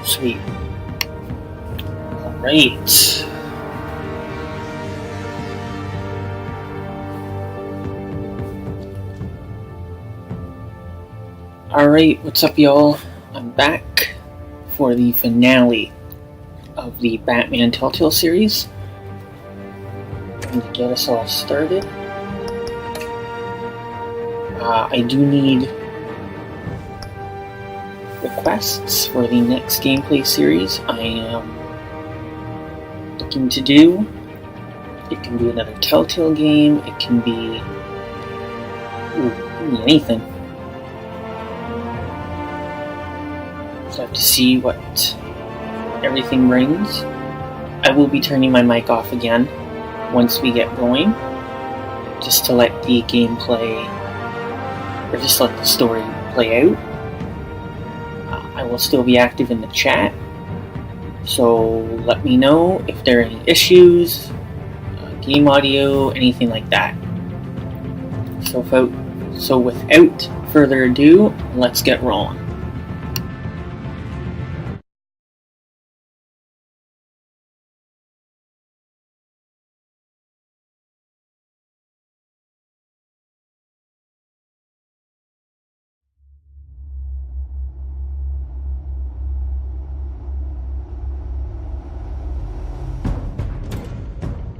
Sweet. Alright. Alright, what's up, y'all? I'm back for the finale of the Batman Telltale series. And to get us all started, I do need requests for the next gameplay series I am looking to do. It can be another Telltale game, it can be anything. So I have to see what everything brings. I will be turning my mic off again once we get going, just to let the gameplay, or just let the story play out. I will still be active in the chat, so let me know if there are any issues, game audio, anything like that. So without further ado, let's get rolling.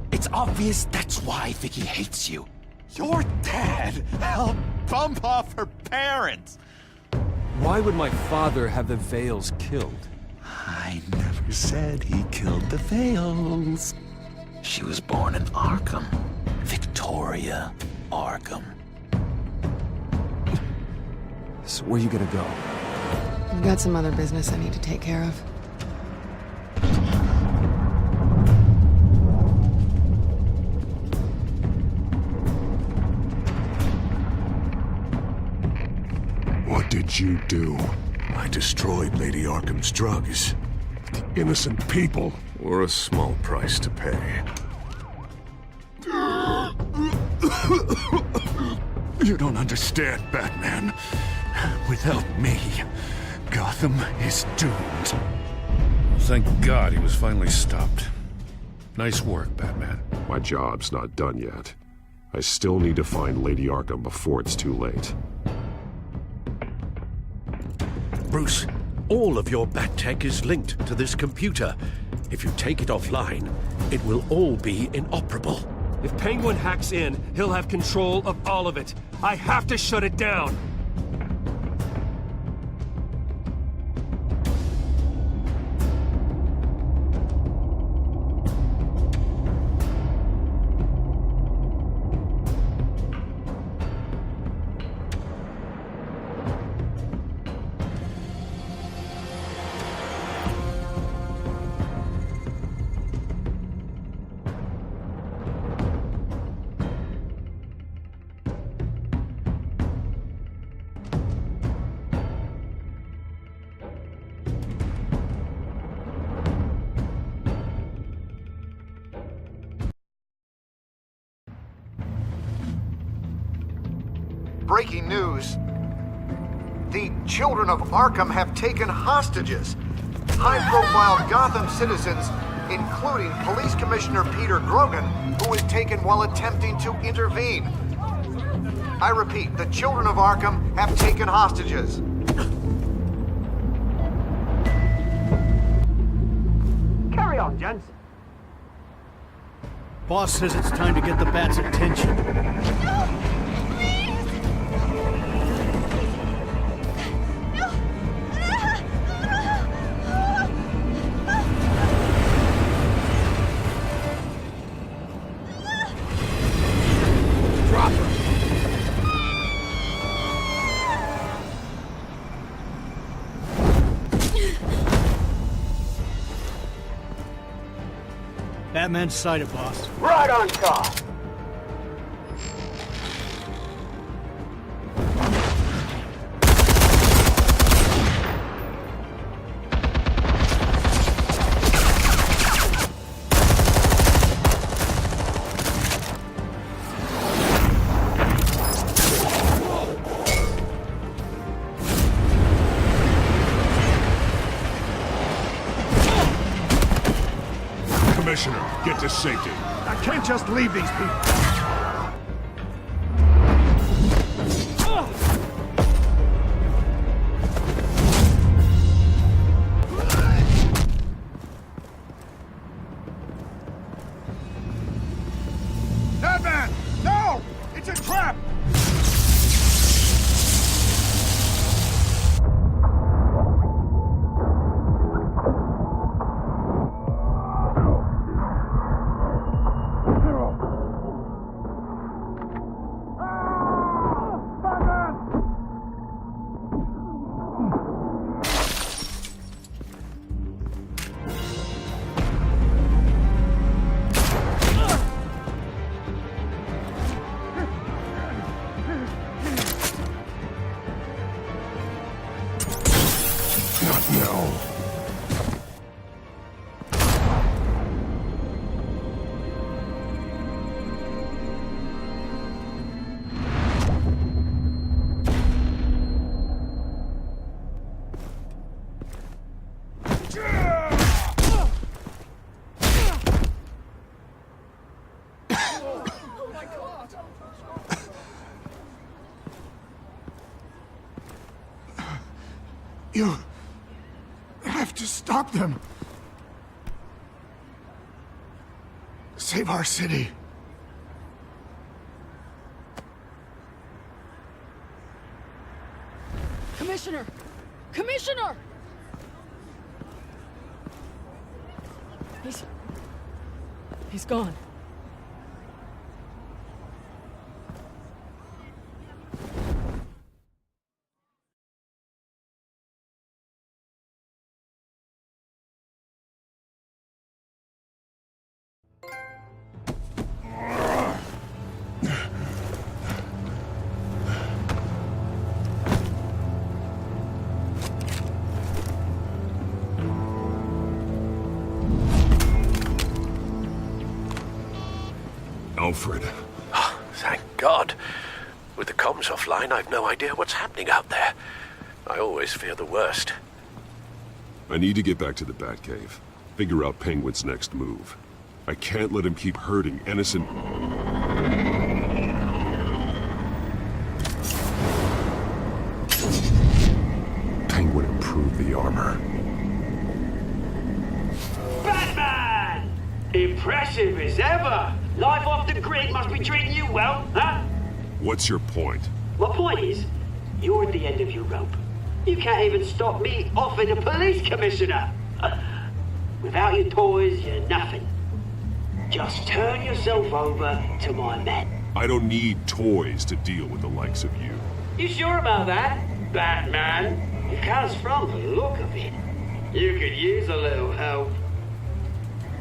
It's obvious that's why Vicky hates you. Your dad helped bump off her parents. Why would my father have the Vales killed? I never said he killed the Vales. She was born in Arkham. Victoria Arkham. So where you gonna go? I've got some other business I need to take care of. What did you do? I destroyed Lady Arkham's drugs. The innocent people were a small price to pay. You don't understand, Batman. Without me, Gotham is doomed. Thank God he was finally stopped. Nice work, Batman. My job's not done yet. I still need to find Lady Arkham before it's too late. Bruce, all of your Bat-Tech is linked to this computer. If you take it offline, it will all be inoperable. If Penguin hacks in, he'll have control of all of it. I have to shut it down. Breaking news. The children of Arkham have taken hostages. High-profile Gotham citizens, including Police Commissioner Peter Grogan, who was taken while attempting to intervene. I repeat, the children of Arkham have taken hostages. Carry on, gents. Boss says it's time to get the Bat's attention. Batman's sighted, boss. Right on top. Commissioner, get to safety. I can't just leave these people. Batman! No! It's a trap! Not now. You have to stop them. Save our city. Commissioner! Commissioner! He's gone. Alfred. Oh, thank God. With the comms offline, I've no idea what's happening out there. I always fear the worst. I need to get back to the Batcave. Figure out Penguin's next move. I can't let him keep hurting innocent... Penguin improved the armor. Batman! Impressive as ever. Life off the grid must be treating you well, huh? What's your point? My point is, you're at the end of your rope. You can't even stop me offing a police commissioner. Without your toys, you're nothing. Just turn yourself over to my men. I don't need toys to deal with the likes of you. You sure about that, Batman? Because from the look of it, you could use a little help.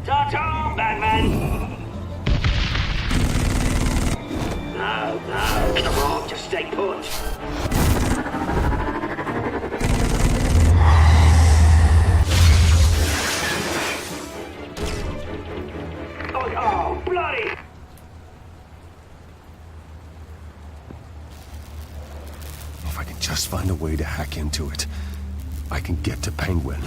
Ta-ta, Batman! No, come on, just stay put. Oh, bloody! If I can just find a way to hack into it, I can get to Penguin.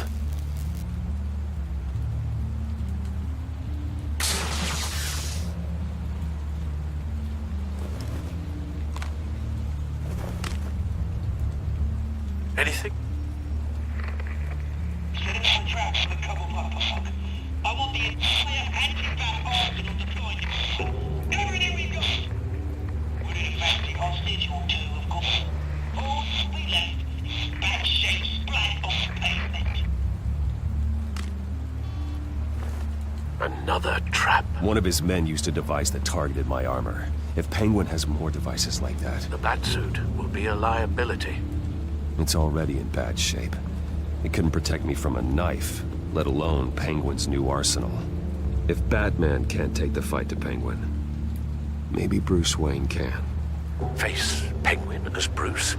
Anything? I want the entire anti-bat arsenal deployed. Everything we've got. With a fancy hostage or two, of course. All we left, bad shape splat on the pavement. Another trap. One of his men used a device that targeted my armor. If Penguin has more devices like that... The Batsuit will be a liability. It's already in bad shape. It couldn't protect me from a knife, let alone Penguin's new arsenal. If Batman can't take the fight to Penguin, maybe Bruce Wayne can. Face Penguin as Bruce.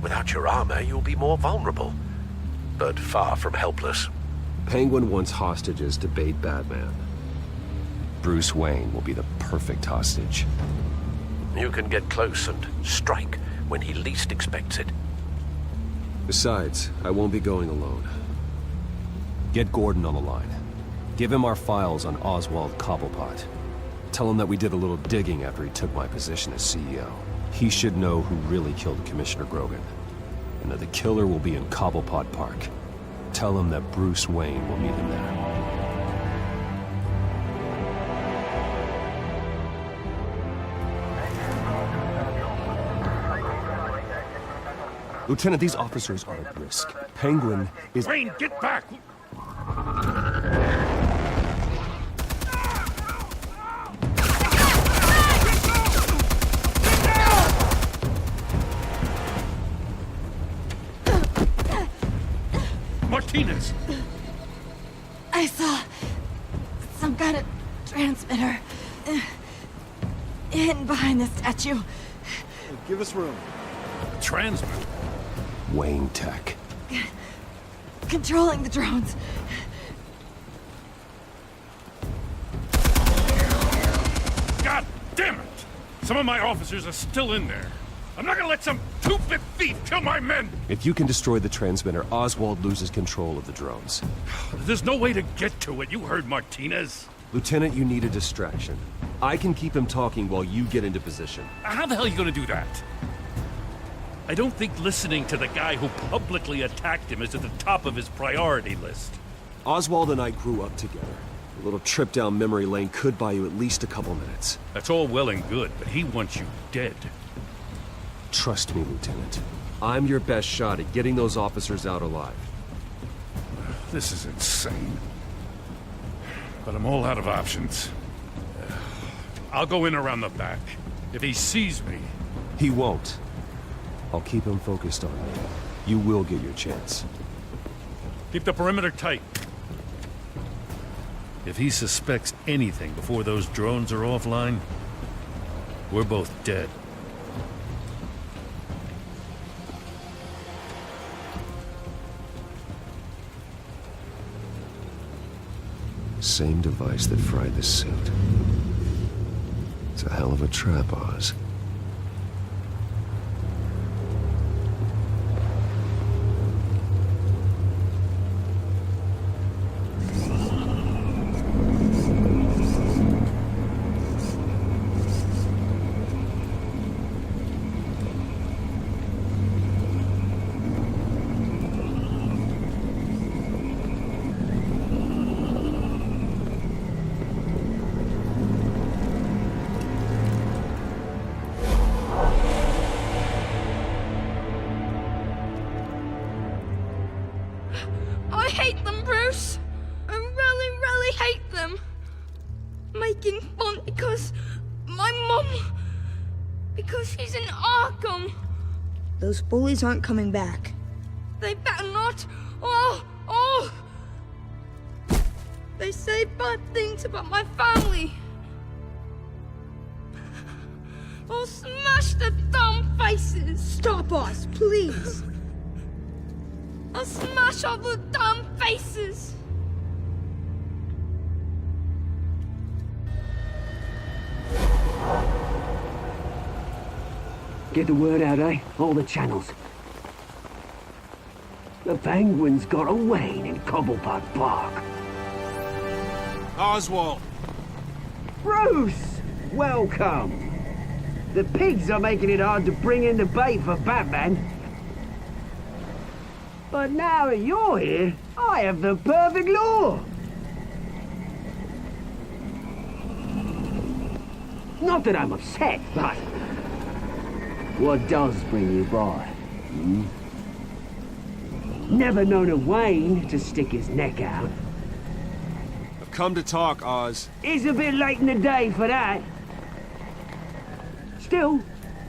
Without your armor, you'll be more vulnerable, but far from helpless. Penguin wants hostages to bait Batman. Bruce Wayne will be the perfect hostage. You can get close and strike when he least expects it. Besides, I won't be going alone. Get Gordon on the line. Give him our files on Oswald Cobblepot. Tell him that we did a little digging after he took my position as CEO. He should know who really killed Commissioner Grogan, and that the killer will be in Cobblepot Park. Tell him that Bruce Wayne will meet him there. Lieutenant, these officers are at risk. Penguin is— Wayne, get back! Martinez! I saw some kind of transmitter hidden behind the statue. Give us room. A transmitter? Wayne Tech. Controlling the drones. God damn it! Some of my officers are still in there. I'm not gonna let some two-bit thief kill my men! If you can destroy the transmitter, Oswald loses control of the drones. There's no way to get to it. You heard Martinez. Lieutenant, you need a distraction. I can keep him talking while you get into position. How the hell are you gonna do that? I don't think listening to the guy who publicly attacked him is at the top of his priority list. Oswald and I grew up together. A little trip down memory lane could buy you at least a couple minutes. That's all well and good, but he wants you dead. Trust me, Lieutenant. I'm your best shot at getting those officers out alive. This is insane. But I'm all out of options. I'll go in around the back. If he sees me... He won't. I'll keep him focused on me. You will get your chance. Keep the perimeter tight. If he suspects anything before those drones are offline, we're both dead. Same device that fried the suit. It's a hell of a trap, Oz. I hate them, Bruce. I really, really hate them. Making fun because my mum... because she's in Arkham. Those bullies aren't coming back. They better not. They say bad things about my family. I'll smash the dumb faces. Stop us, please. I'll smash all the damn faces! Get the word out, eh? All the channels. The Penguin's got a Wayne in Cobblepot Park. Oswald! Bruce! Welcome! The pigs are making it hard to bring in the bait for Batman. But now that you're here, I have the perfect lure. Not that I'm upset, but... what does bring you by? Never known a Wayne to stick his neck out. I've come to talk, Oz. It's a bit late in the day for that. Still,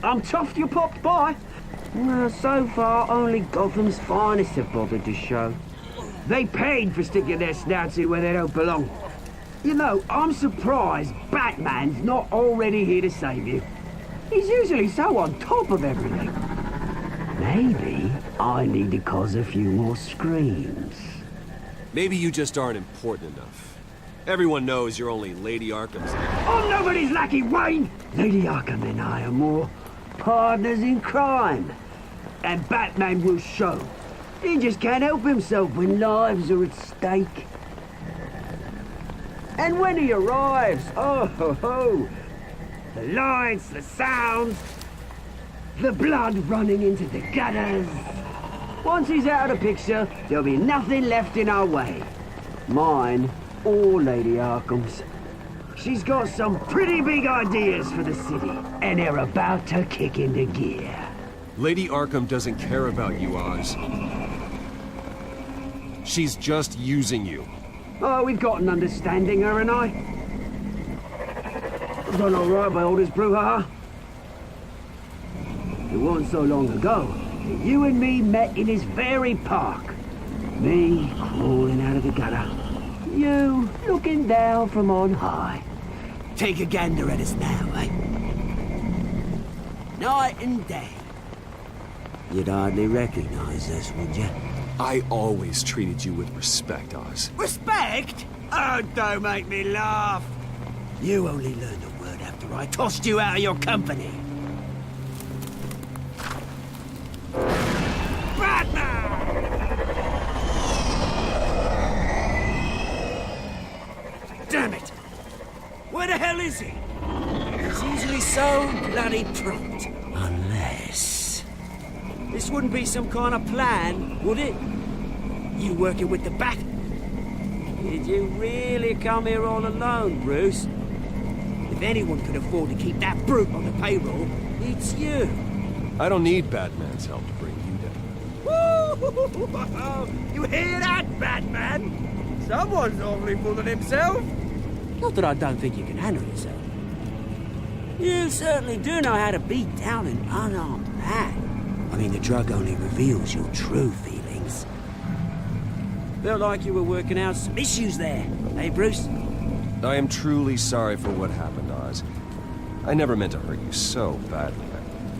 I'm chuffed you popped by. Well, so far, only Gotham's finest have bothered to show. They paid for sticking their snouts in where they don't belong. You know, I'm surprised Batman's not already here to save you. He's usually so on top of everything. Maybe I need to cause a few more screams. Maybe you just aren't important enough. Everyone knows you're only Lady Arkham's... I'm nobody's lackey, Wayne! Lady Arkham and I are more partners in crime. And Batman will show. He just can't help himself when lives are at stake. And when he arrives, oh ho ho! The lights, the sounds, the blood running into the gutters. Once he's out of the picture, there'll be nothing left in our way. Mine or Lady Arkham's. She's got some pretty big ideas for the city, and they're about to kick into gear. Lady Arkham doesn't care about you, Oz. She's just using you. Oh, we've got an understanding, her and I. Done all right by Aldous Brouhaha. It wasn't so long ago that you and me met in this very park. Me crawling out of the gutter. You looking down from on high. Take a gander at us now, eh? Night and day. You'd hardly recognize us, would you? I always treated you with respect, Oz. Respect? Oh, don't make me laugh. You only learned the word after I tossed you out of your company. Batman! Damn it! Where the hell is he? He's usually so bloody prompt. Unless... This wouldn't be some kind of plan, would it? You working with the Bat? Did you really come here all alone, Bruce? If anyone could afford to keep that brute on the payroll, it's you. I don't need Batman's help to bring you down. Woo! You hear that, Batman? Someone's awfully full of himself. Not that I don't think you can handle yourself. You certainly do know how to beat down an unarmed man. I mean, the drug only reveals your true feelings. Felt like you were working out some issues there, eh, Bruce? I am truly sorry for what happened, Oz. I never meant to hurt you so badly.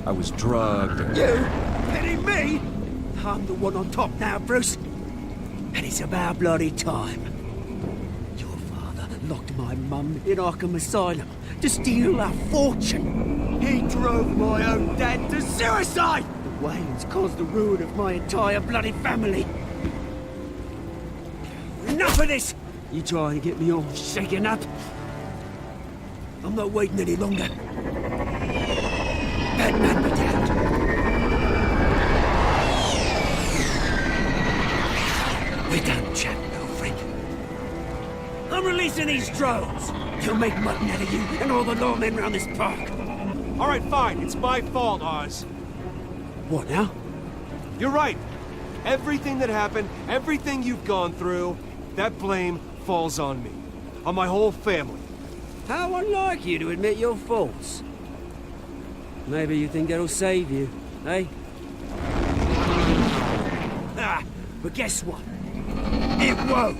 I was drugged and... You? Pity me? I'm the one on top now, Bruce. And it's about bloody time. Your father locked my mum in Arkham Asylum to steal our fortune. He drove my own dad to suicide! The Waynes caused the ruin of my entire bloody family. Enough of this! You try and get me all shaken up. I'm not waiting any longer. Batman be damned. We're done chatting, old friend. I'm releasing these drones. They'll make mutton out of you and all the lawmen around this park. All right, fine. It's my fault, Oz. What now? You're right. Everything that happened, everything you've gone through, that blame falls on me. On my whole family. How unlike you to admit your faults. Maybe you think that'll save you, eh? Ah, but guess what? It won't!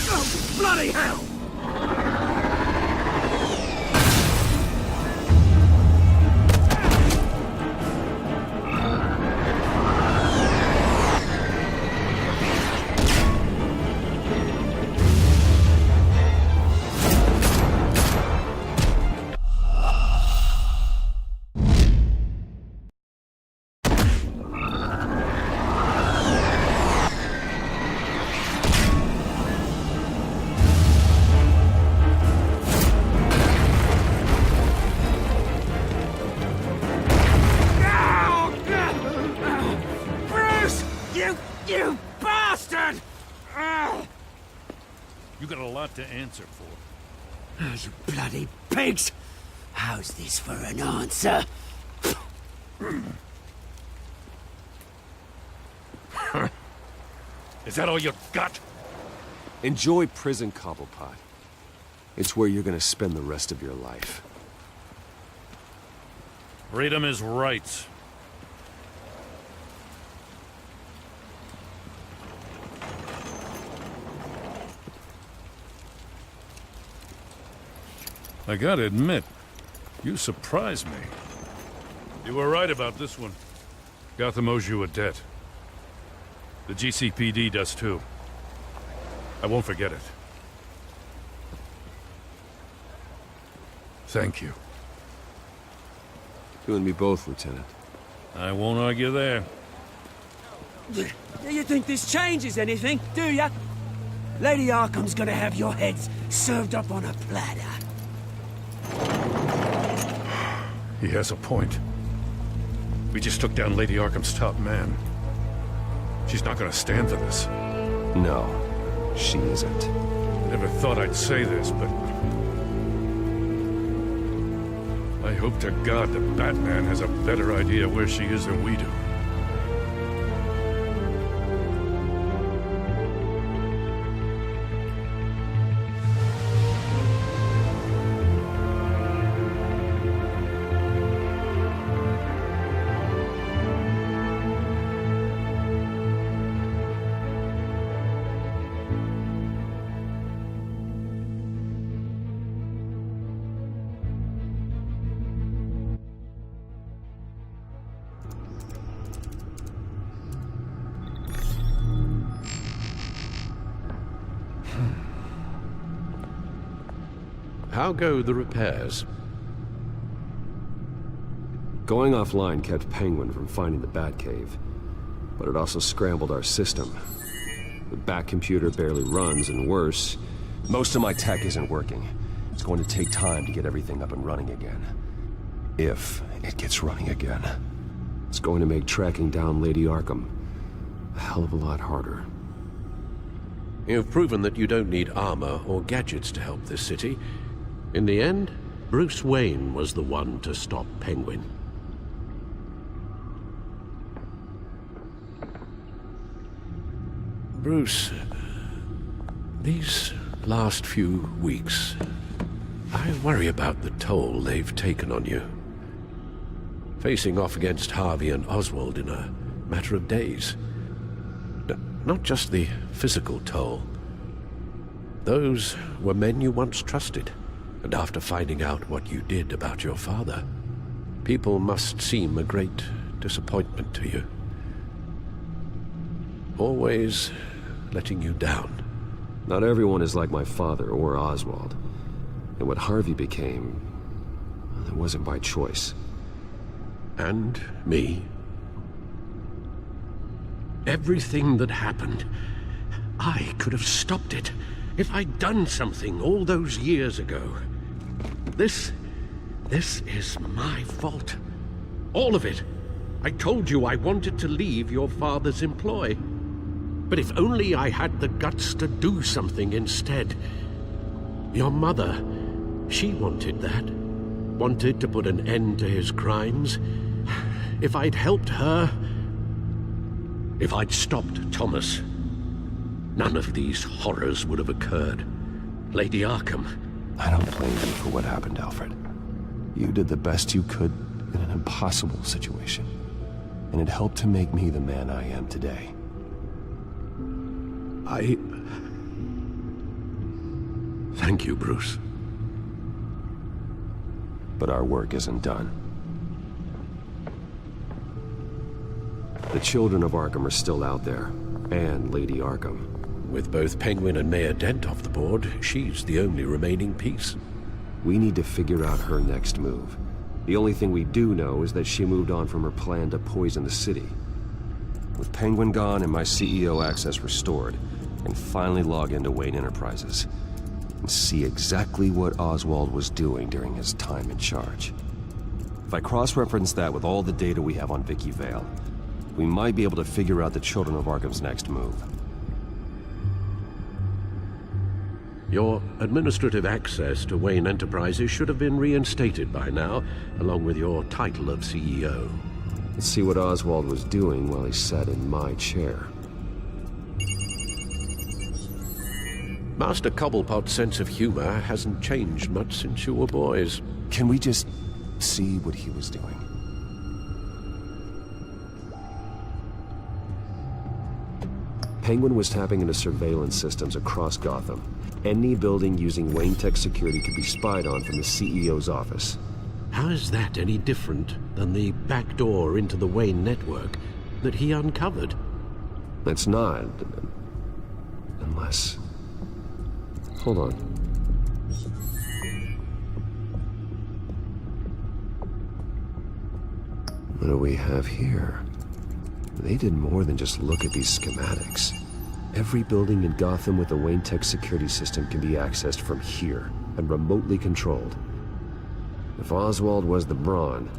Oh, bloody hell! You bastard! You got a lot to answer for. Oh, you bloody pigs! How's this for an answer? Is that all you got? Enjoy prison, Cobblepot. It's where you're gonna spend the rest of your life. Freedom is rights. I gotta admit, you surprised me. You were right about this one. Gotham owes you a debt. The GCPD does too. I won't forget it. Thank you. You and me both, Lieutenant. I won't argue there. Do you think this changes anything, do ya? Lady Arkham's gonna have your heads served up on a platter. He has a point. We just took down Lady Arkham's top man. She's not gonna stand for this. No, she isn't. Never thought I'd say this, but I hope to God that Batman has a better idea where she is than we do. How go the repairs? Going offline kept Penguin from finding the Batcave, but it also scrambled our system. The Bat computer barely runs, and worse, most of my tech isn't working. It's going to take time to get everything up and running again. If it gets running again. It's going to make tracking down Lady Arkham a hell of a lot harder. You've proven that you don't need armor or gadgets to help this city. In the end, Bruce Wayne was the one to stop Penguin. Bruce, these last few weeks, I worry about the toll they've taken on you. Facing off against Harvey and Oswald in a matter of days. Not just the physical toll. Those were men you once trusted. And after finding out what you did about your father, people must seem a great disappointment to you. Always letting you down. Not everyone is like my father or Oswald. And what Harvey became, well, it wasn't by choice. And me. Everything that happened, I could have stopped it if I'd done something all those years ago. This is my fault. All of it. I told you I wanted to leave your father's employ. But if only I had the guts to do something instead. Your mother, she wanted that. Wanted to put an end to his crimes. If I'd helped her, if I'd stopped Thomas, none of these horrors would have occurred. Lady Arkham. I don't blame you for what happened, Alfred. You did the best you could in an impossible situation. And it helped to make me the man I am today. Thank you, Bruce. But our work isn't done. The children of Arkham are still out there, and Lady Arkham. With both Penguin and Mayor Dent off the board, she's the only remaining piece. We need to figure out her next move. The only thing we do know is that she moved on from her plan to poison the city. With Penguin gone and my CEO access restored, I can finally log into Wayne Enterprises and see exactly what Oswald was doing during his time in charge. If I cross-reference that with all the data we have on Vicky Vale, we might be able to figure out the Children of Arkham's next move. Your administrative access to Wayne Enterprises should have been reinstated by now, along with your title of CEO. Let's see what Oswald was doing while he sat in my chair. Master Cobblepot's sense of humor hasn't changed much since you were boys. Can we just see what he was doing? Penguin was tapping into surveillance systems across Gotham. Any building using Wayne Tech security could be spied on from the CEO's office. How is that any different than the back door into the Wayne network that he uncovered? It's not. Unless... Hold on. What do we have here? They did more than just look at these schematics. Every building in Gotham with a Wayne Tech security system can be accessed from here and remotely controlled. If Oswald was the brawn,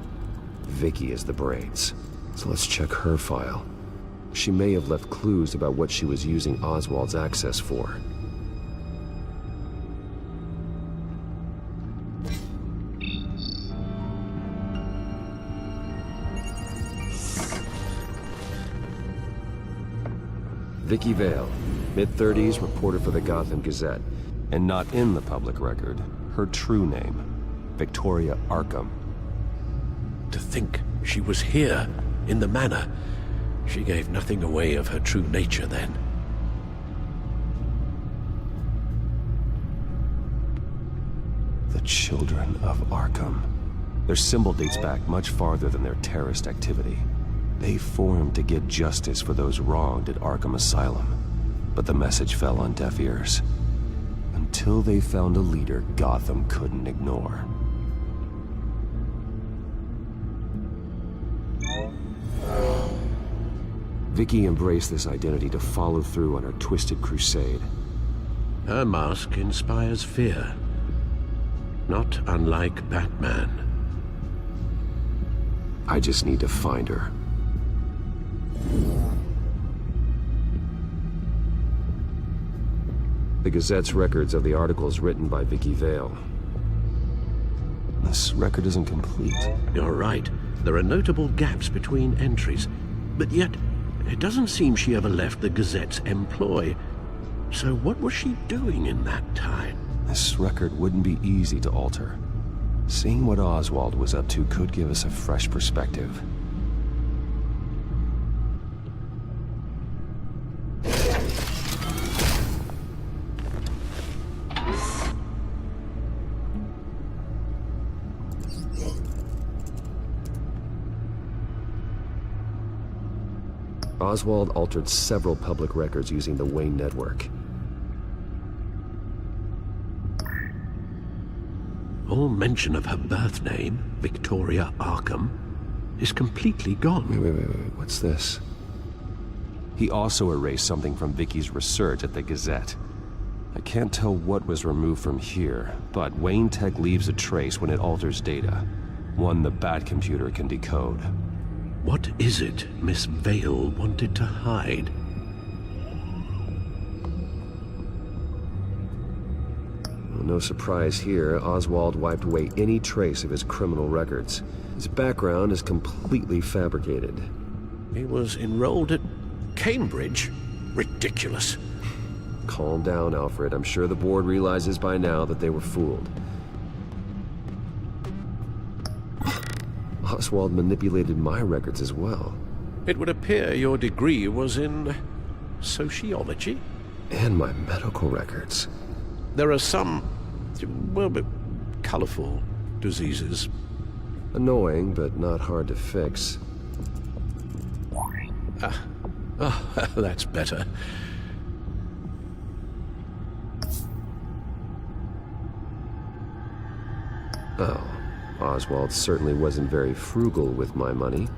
Vicky is the brains. So let's check her file. She may have left clues about what she was using Oswald's access for. Vicky Vale, mid-30s, reporter for the Gotham Gazette. And not in the public record, her true name, Victoria Arkham. To think she was here, in the manor. She gave nothing away of her true nature then. The Children of Arkham. Their symbol dates back much farther than their terrorist activity. They formed to get justice for those wronged at Arkham Asylum. But the message fell on deaf ears. Until they found a leader Gotham couldn't ignore. Vicky embraced this identity to follow through on her twisted crusade. Her mask inspires fear. Not unlike Batman. I just need to find her. The Gazette's records of the articles written by Vicky Vale. This record isn't complete. You're right. There are notable gaps between entries. But yet, it doesn't seem she ever left the Gazette's employ. So what was she doing in that time? This record wouldn't be easy to alter. Seeing what Oswald was up to could give us a fresh perspective. Oswald altered several public records using the Wayne network. All mention of her birth name, Victoria Arkham, is completely gone. Wait, what's this? He also erased something from Vicky's research at the Gazette. I can't tell what was removed from here, but Wayne Tech leaves a trace when it alters data. One the Bat computer can decode. What is it Miss Vale wanted to hide? No surprise here, Oswald wiped away any trace of his criminal records. His background is completely fabricated. He was enrolled at Cambridge? Ridiculous. Calm down, Alfred. I'm sure the board realizes by now that they were fooled. Oswald manipulated my records as well. It would appear your degree was in sociology? And my medical records. There are some, well, colorful diseases. Annoying, but not hard to fix. That's better. Oh, Oswald certainly wasn't very frugal with my money.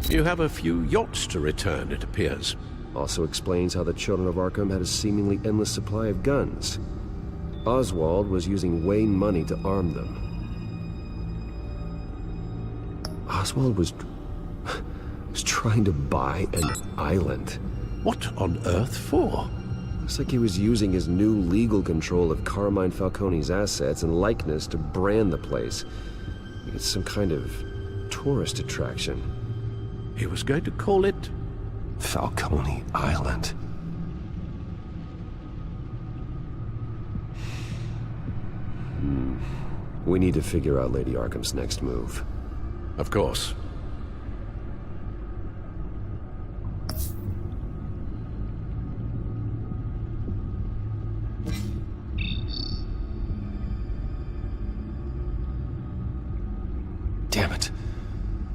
You have a few yachts to return, it appears. Also explains how the Children of Arkham had a seemingly endless supply of guns. Oswald was using Wayne money to arm them. Oswald was trying to buy an island. What on earth for? Looks like he was using his new legal control of Carmine Falcone's assets and likeness to brand the place. It's some kind of tourist attraction. He was going to call it Falcone Island. We need to figure out Lady Arkham's next move. Of course. Damn it.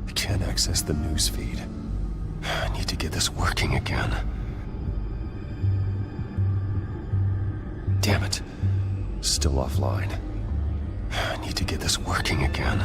I can't access the news feed. I need to get this working again. Damn it. Still offline. I need to get this working again.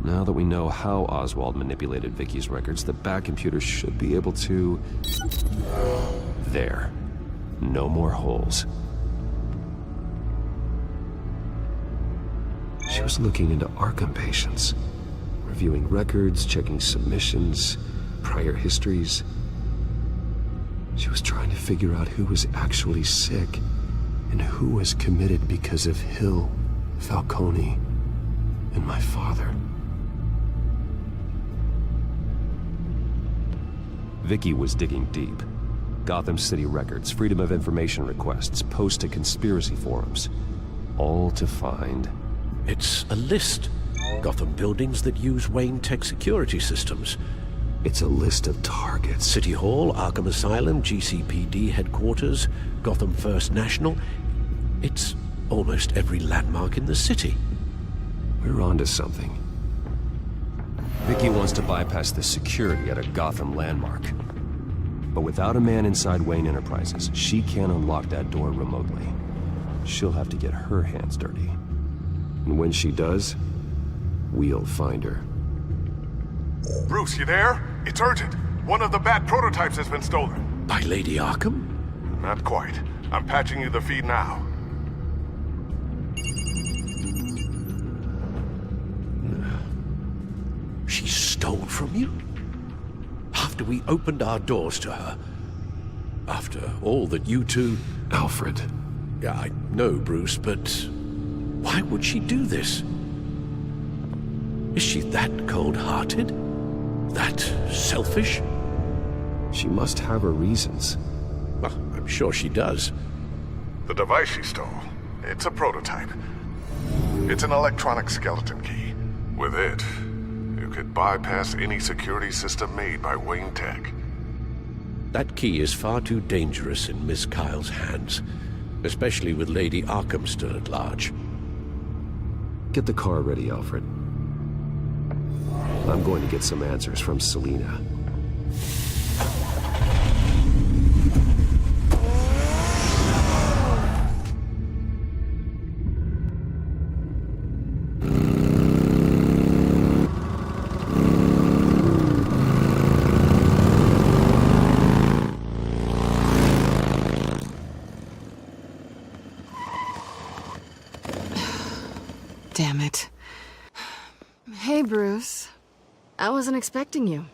Now that we know how Oswald manipulated Vicky's records, the Bat computer should be able to... There. No more holes. She was looking into Arkham patients, reviewing records, checking submissions, prior histories. She was trying to figure out who was actually sick and who was committed because of Hill, Falcone, and my father. Vicky was digging deep. Gotham City records, Freedom of Information requests, posts to conspiracy forums. All to find... It's a list. Gotham buildings that use Wayne Tech security systems. It's a list of targets. City Hall, Arkham Asylum, GCPD headquarters, Gotham First National. It's almost every landmark in the city. We're onto something. Vicky wants to bypass the security at a Gotham landmark. But without a man inside Wayne Enterprises, she can't unlock that door remotely. She'll have to get her hands dirty. And when she does, we'll find her. Bruce, you there? It's urgent. One of the Bat prototypes has been stolen. By Lady Arkham? Not quite. I'm patching you the feed now. She stole from you? After we opened our doors to her? After all that you two... Alfred. Yeah, I know, Bruce, but... why would she do this? Is she that cold-hearted? That selfish? She must have her reasons. Well, I'm sure she does. The device she stole, it's a prototype. It's an electronic skeleton key. With it, you could bypass any security system made by Wayne Tech. That key is far too dangerous in Miss Kyle's hands, especially with Lady Arkham still at large. Get the car ready, Alfred. I'm going to get some answers from Selina. Damn it. Hey, Bruce. I wasn't expecting you.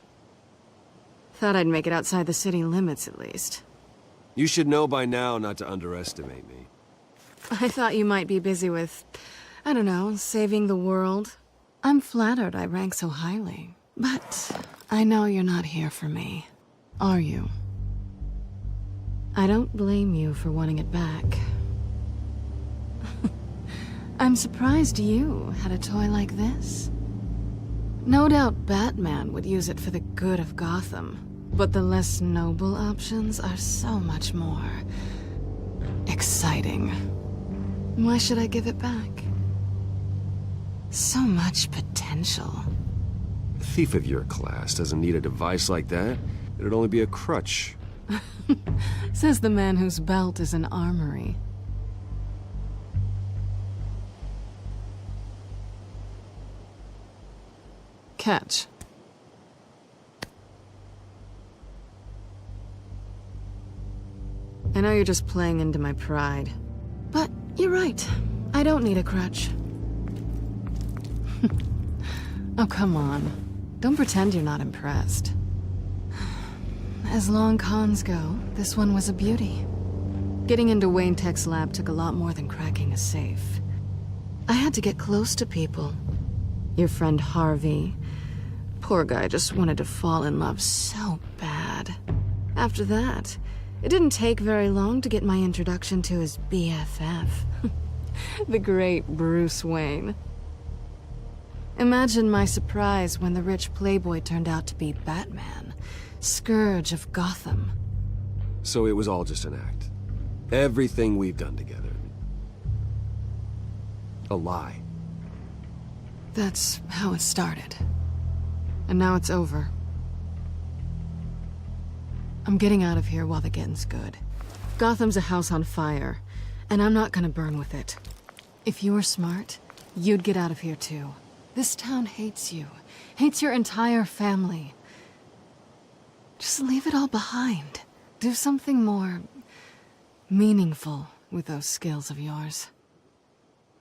Thought I'd make it outside the city limits, at least. You should know by now not to underestimate me. I thought you might be busy with, I don't know, saving the world. I'm flattered I rank so highly. But I know you're not here for me, are you? I don't blame you for wanting it back. I'm surprised you had a toy like this. No doubt Batman would use it for the good of Gotham, but the less noble options are so much more exciting. Why should I give it back? So much potential. A thief of your class doesn't need a device like that. It'd only be a crutch. Says the man whose belt is an armory. Catch. I know you're just playing into my pride, but you're right. I don't need a crutch. Oh, come on. Don't pretend you're not impressed. As long cons go, this one was a beauty. Getting into Wayne Tech's lab took a lot more than cracking a safe. I had to get close to people. Your friend Harvey. Poor guy just wanted to fall in love so bad. After that, it didn't take very long to get my introduction to his BFF. The great Bruce Wayne. Imagine my surprise when the rich playboy turned out to be Batman, Scourge of Gotham. So it was all just an act. Everything we've done together. A lie. That's how it started. And now it's over. I'm getting out of here while the getting's good. Gotham's a house on fire, and I'm not gonna burn with it. If you were smart, you'd get out of here too. This town hates you. Hates your entire family. Just leave it all behind. Do something more meaningful with those skills of yours.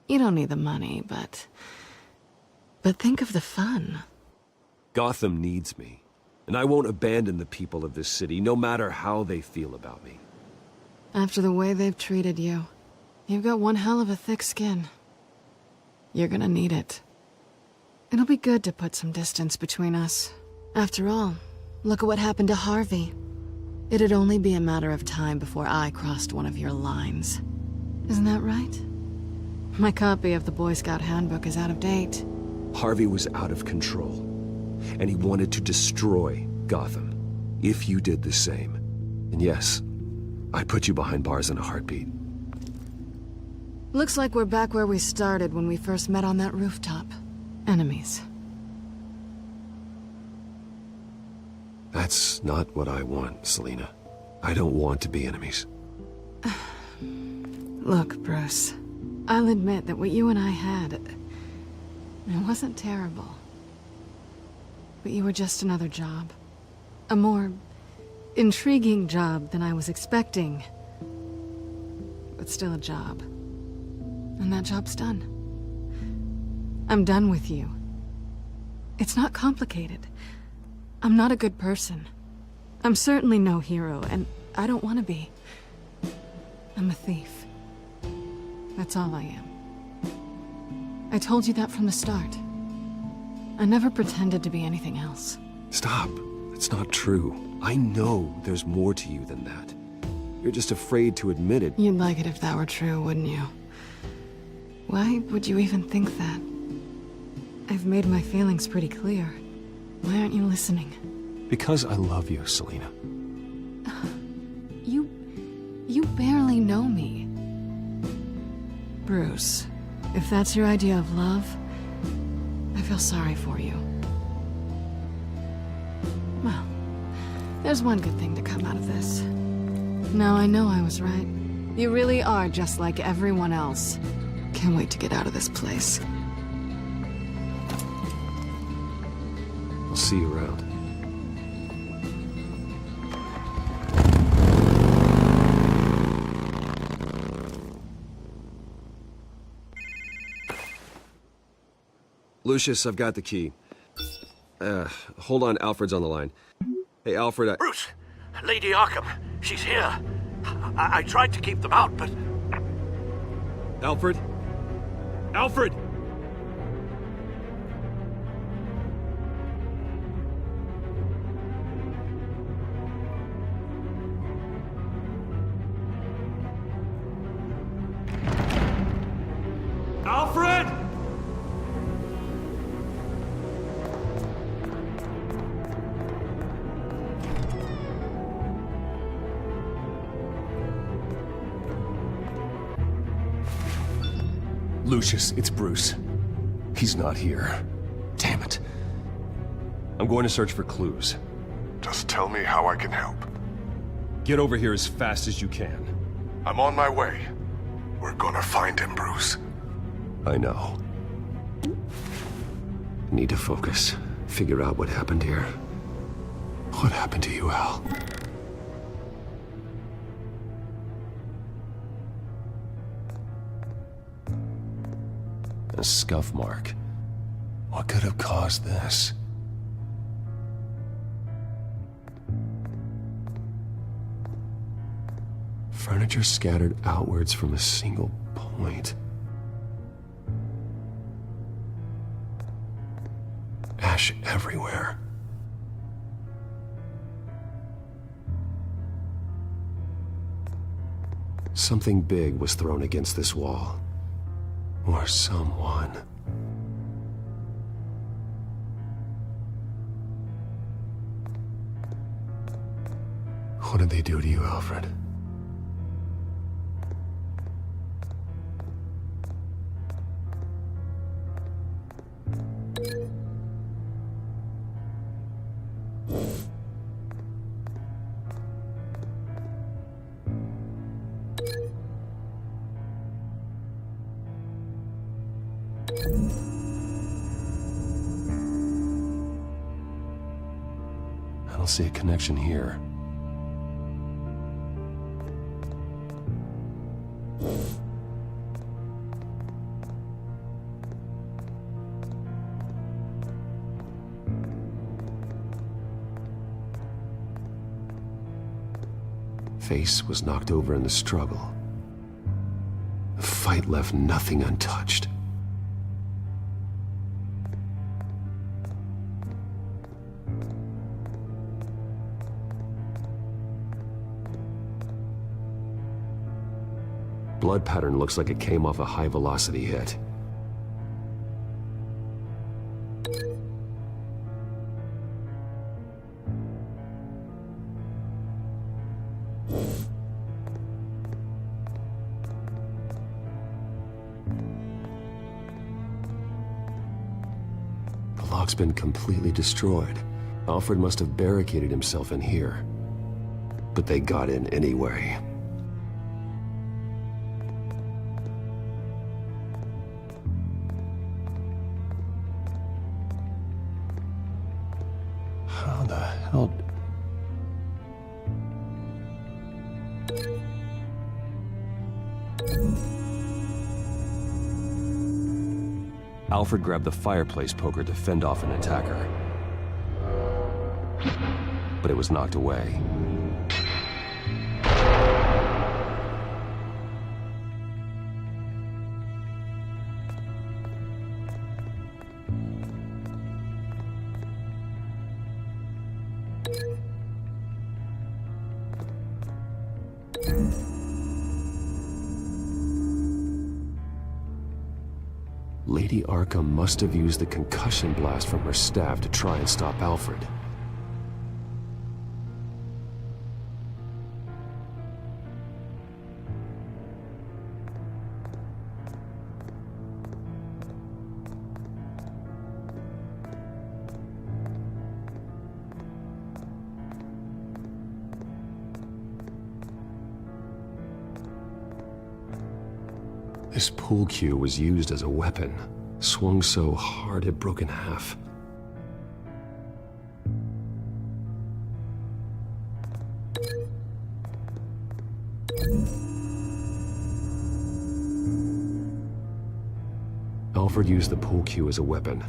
You don't need the money, but think of the fun. Gotham needs me, and I won't abandon the people of this city, no matter how they feel about me. After the way they've treated you, you've got one hell of a thick skin. You're gonna need it. It'll be good to put some distance between us. After all, look at what happened to Harvey. It'd only be a matter of time before I crossed one of your lines. Isn't that right? My copy of the Boy Scout Handbook is out of date. Harvey was out of control, and he wanted to destroy Gotham. If you did the same. And yes, I'd put you behind bars in a heartbeat. Looks like we're back where we started when we first met on that rooftop. Enemies. That's not what I want, Selina. I don't want to be enemies. Look, Bruce. I'll admit that what you and I had... it wasn't terrible. But you were just another job. A more intriguing job than I was expecting. But still a job. And that job's done. I'm done with you. It's not complicated. I'm not a good person. I'm certainly no hero, and I don't want to be. I'm a thief. That's all I am. I told you that from the start. I never pretended to be anything else. Stop. It's not true. I know there's more to you than that. You're just afraid to admit it. You'd like it if that were true, wouldn't you? Why would you even think that? I've made my feelings pretty clear. Why aren't you listening? Because I love you, Selina. You barely know me. Bruce, if that's your idea of love, I feel sorry for you. Well, there's one good thing to come out of this. Now I know I was right. You really are just like everyone else. Can't wait to get out of this place. I'll see you around. Lucius, I've got the key. Hold on, Alfred's on the line. Hey, Alfred, Bruce! Lady Arkham, she's here. I tried to keep them out, but... Alfred? Alfred! Alfred! Lucius, it's Bruce. He's not here. Damn it. I'm going to search for clues. Just tell me how I can help. Get over here as fast as you can. I'm on my way. We're gonna find him, Bruce. I know. Need to focus. Figure out what happened here. What happened to you, Al? A scuff mark. What could have caused this? Furniture scattered outwards from a single point. Ash everywhere. Something big was thrown against this wall. Or someone. What did they do to you, Alfred? don't see a connection here. Face was knocked over in the struggle. The fight left nothing untouched. Blood pattern looks like it came off a high-velocity hit. The lock's been completely destroyed. Alfred must have barricaded himself in here. But they got in anyway. How the hell... Alfred grabbed the fireplace poker to fend off an attacker. But it was knocked away. Lady Arkham must have used the concussion blast from her staff to try and stop Alfred. This pool cue was used as a weapon, swung so hard it broke in half. Alfred used the pool cue as a weapon,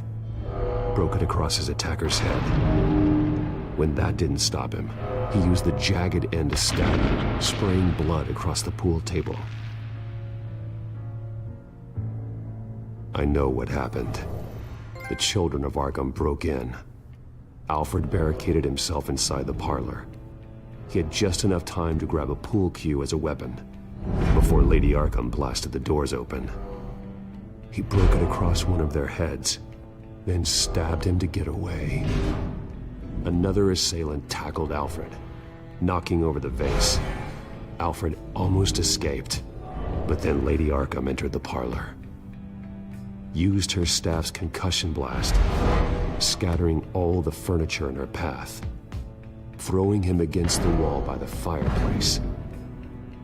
broke it across his attacker's head. When that didn't stop him, he used the jagged end to stab him, spraying blood across the pool table. I know what happened. The children of Arkham broke in. Alfred barricaded himself inside the parlor. He had just enough time to grab a pool cue as a weapon before Lady Arkham blasted the doors open. He broke it across one of their heads, then stabbed him to get away. Another assailant tackled Alfred, knocking over the vase. Alfred almost escaped, but then Lady Arkham entered the parlor. Used her staff's concussion blast, scattering all the furniture in her path, throwing him against the wall by the fireplace.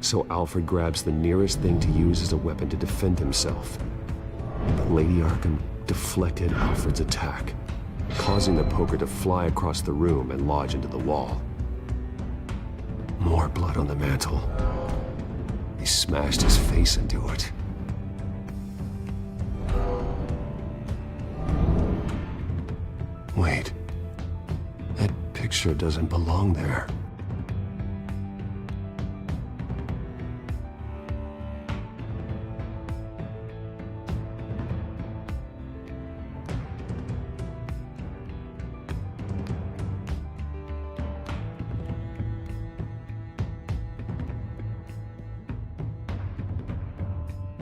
So Alfred grabs the nearest thing to use as a weapon to defend himself. But Lady Arkham deflected Alfred's attack, causing the poker to fly across the room and lodge into the wall. More blood on the mantle. He smashed his face into it. Wait, that picture doesn't belong there.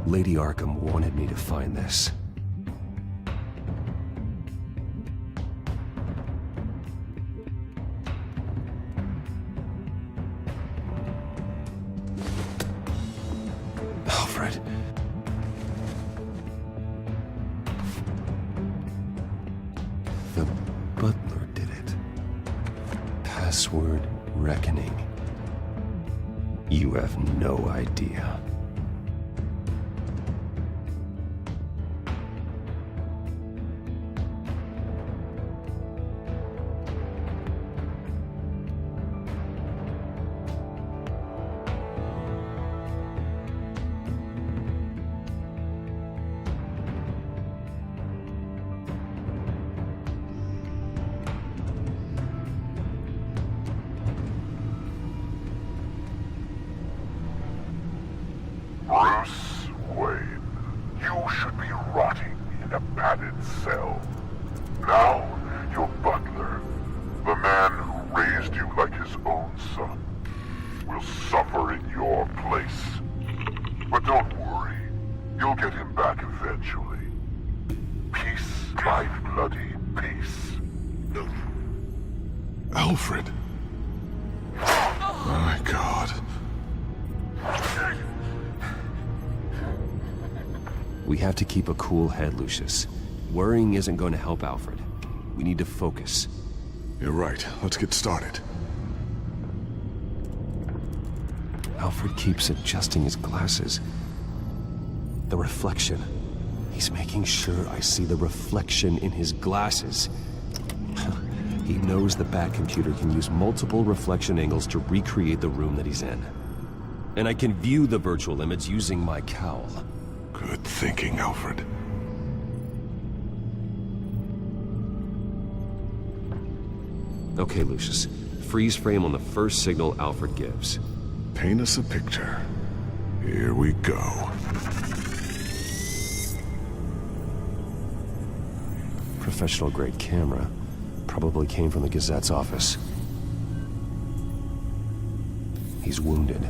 Lady Arkham wanted me to find this. Alfred. The butler did it. Password reckoning. You have no idea. bloody peace. Alfred. My God. We have to keep a cool head, Lucius. Worrying isn't going to help Alfred. We need to focus. You're right. Let's get started. Alfred keeps adjusting his glasses. The reflection. He's making sure I see the reflection in his glasses. He knows the Bat computer can use multiple reflection angles to recreate the room that he's in. And I can view the virtual image using my cowl. Good thinking, Alfred. Okay, Lucius. Freeze frame on the first signal Alfred gives. Paint us a picture. Here we go. Professional-grade camera. Probably came from the Gazette's office. He's wounded.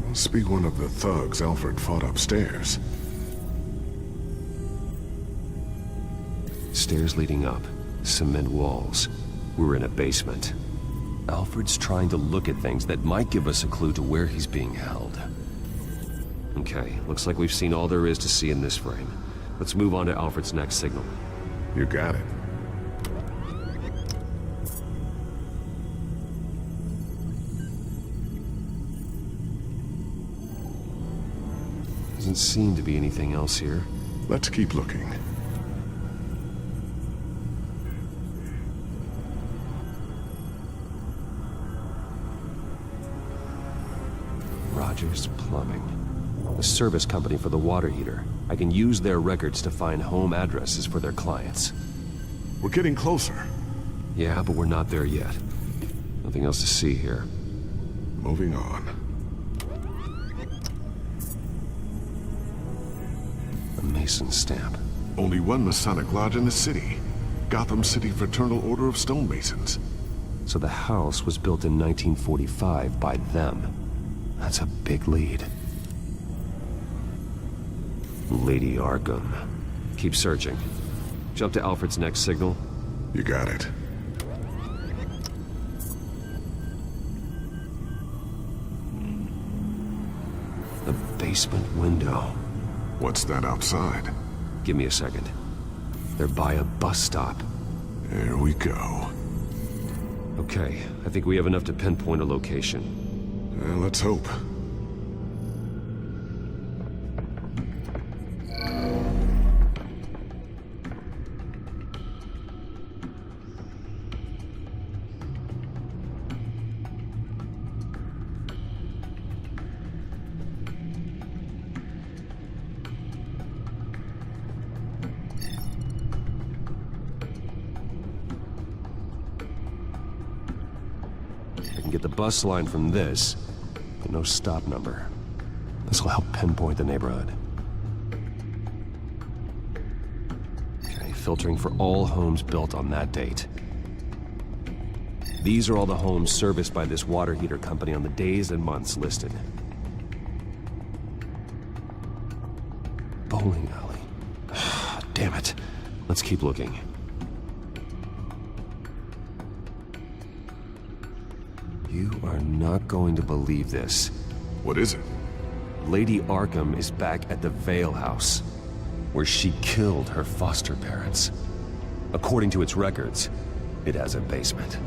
Must be one of the thugs Alfred fought upstairs. Stairs leading up. Cement walls. We're in a basement. Alfred's trying to look at things that might give us a clue to where he's being held. Okay, looks like we've seen all there is to see in this frame. Let's move on to Alfred's next signal. You got it. Doesn't seem to be anything else here. Let's keep looking. Rogers Plumbing. The service company for the water heater. I can use their records to find home addresses for their clients. We're getting closer. Yeah, but we're not there yet. Nothing else to see here. Moving on. A Mason stamp. Only one Masonic lodge in the city. Gotham City Fraternal Order of Stonemasons. So the house was built in 1945 by them. That's a big lead. Lady Arkham. Keep searching. Jump to Alfred's next signal. You got it. The basement window. What's that outside? Give me a second. They're by a bus stop. There we go. Okay, I think we have enough to pinpoint a location. Let's hope. I can get the bus line from this, but no stop number. This will help pinpoint the neighborhood. Okay, filtering for all homes built on that date. These are all the homes serviced by this water heater company on the days and months listed. Bowling alley. Damn it. Let's keep looking. You are not going to believe this. What is it? Lady Arkham is back at the Vale House, where she killed her foster parents. According to its records, it has a basement.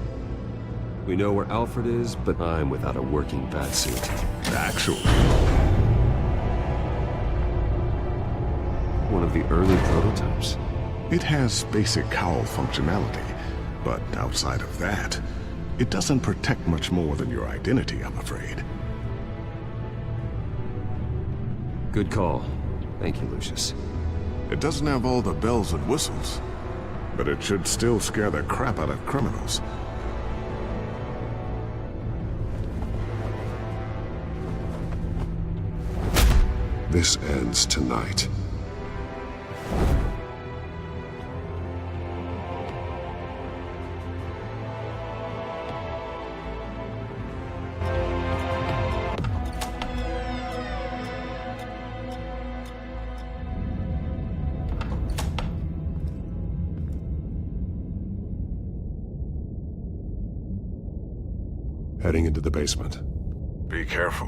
We know where Alfred is, but I'm without a working bat suit. Actually. One of the early prototypes. It has basic cowl functionality, but outside of that, it doesn't protect much more than your identity, I'm afraid. Good call. Thank you, Lucius. It doesn't have all the bells and whistles, but it should still scare the crap out of criminals. This ends tonight. Heading into the basement. Be careful.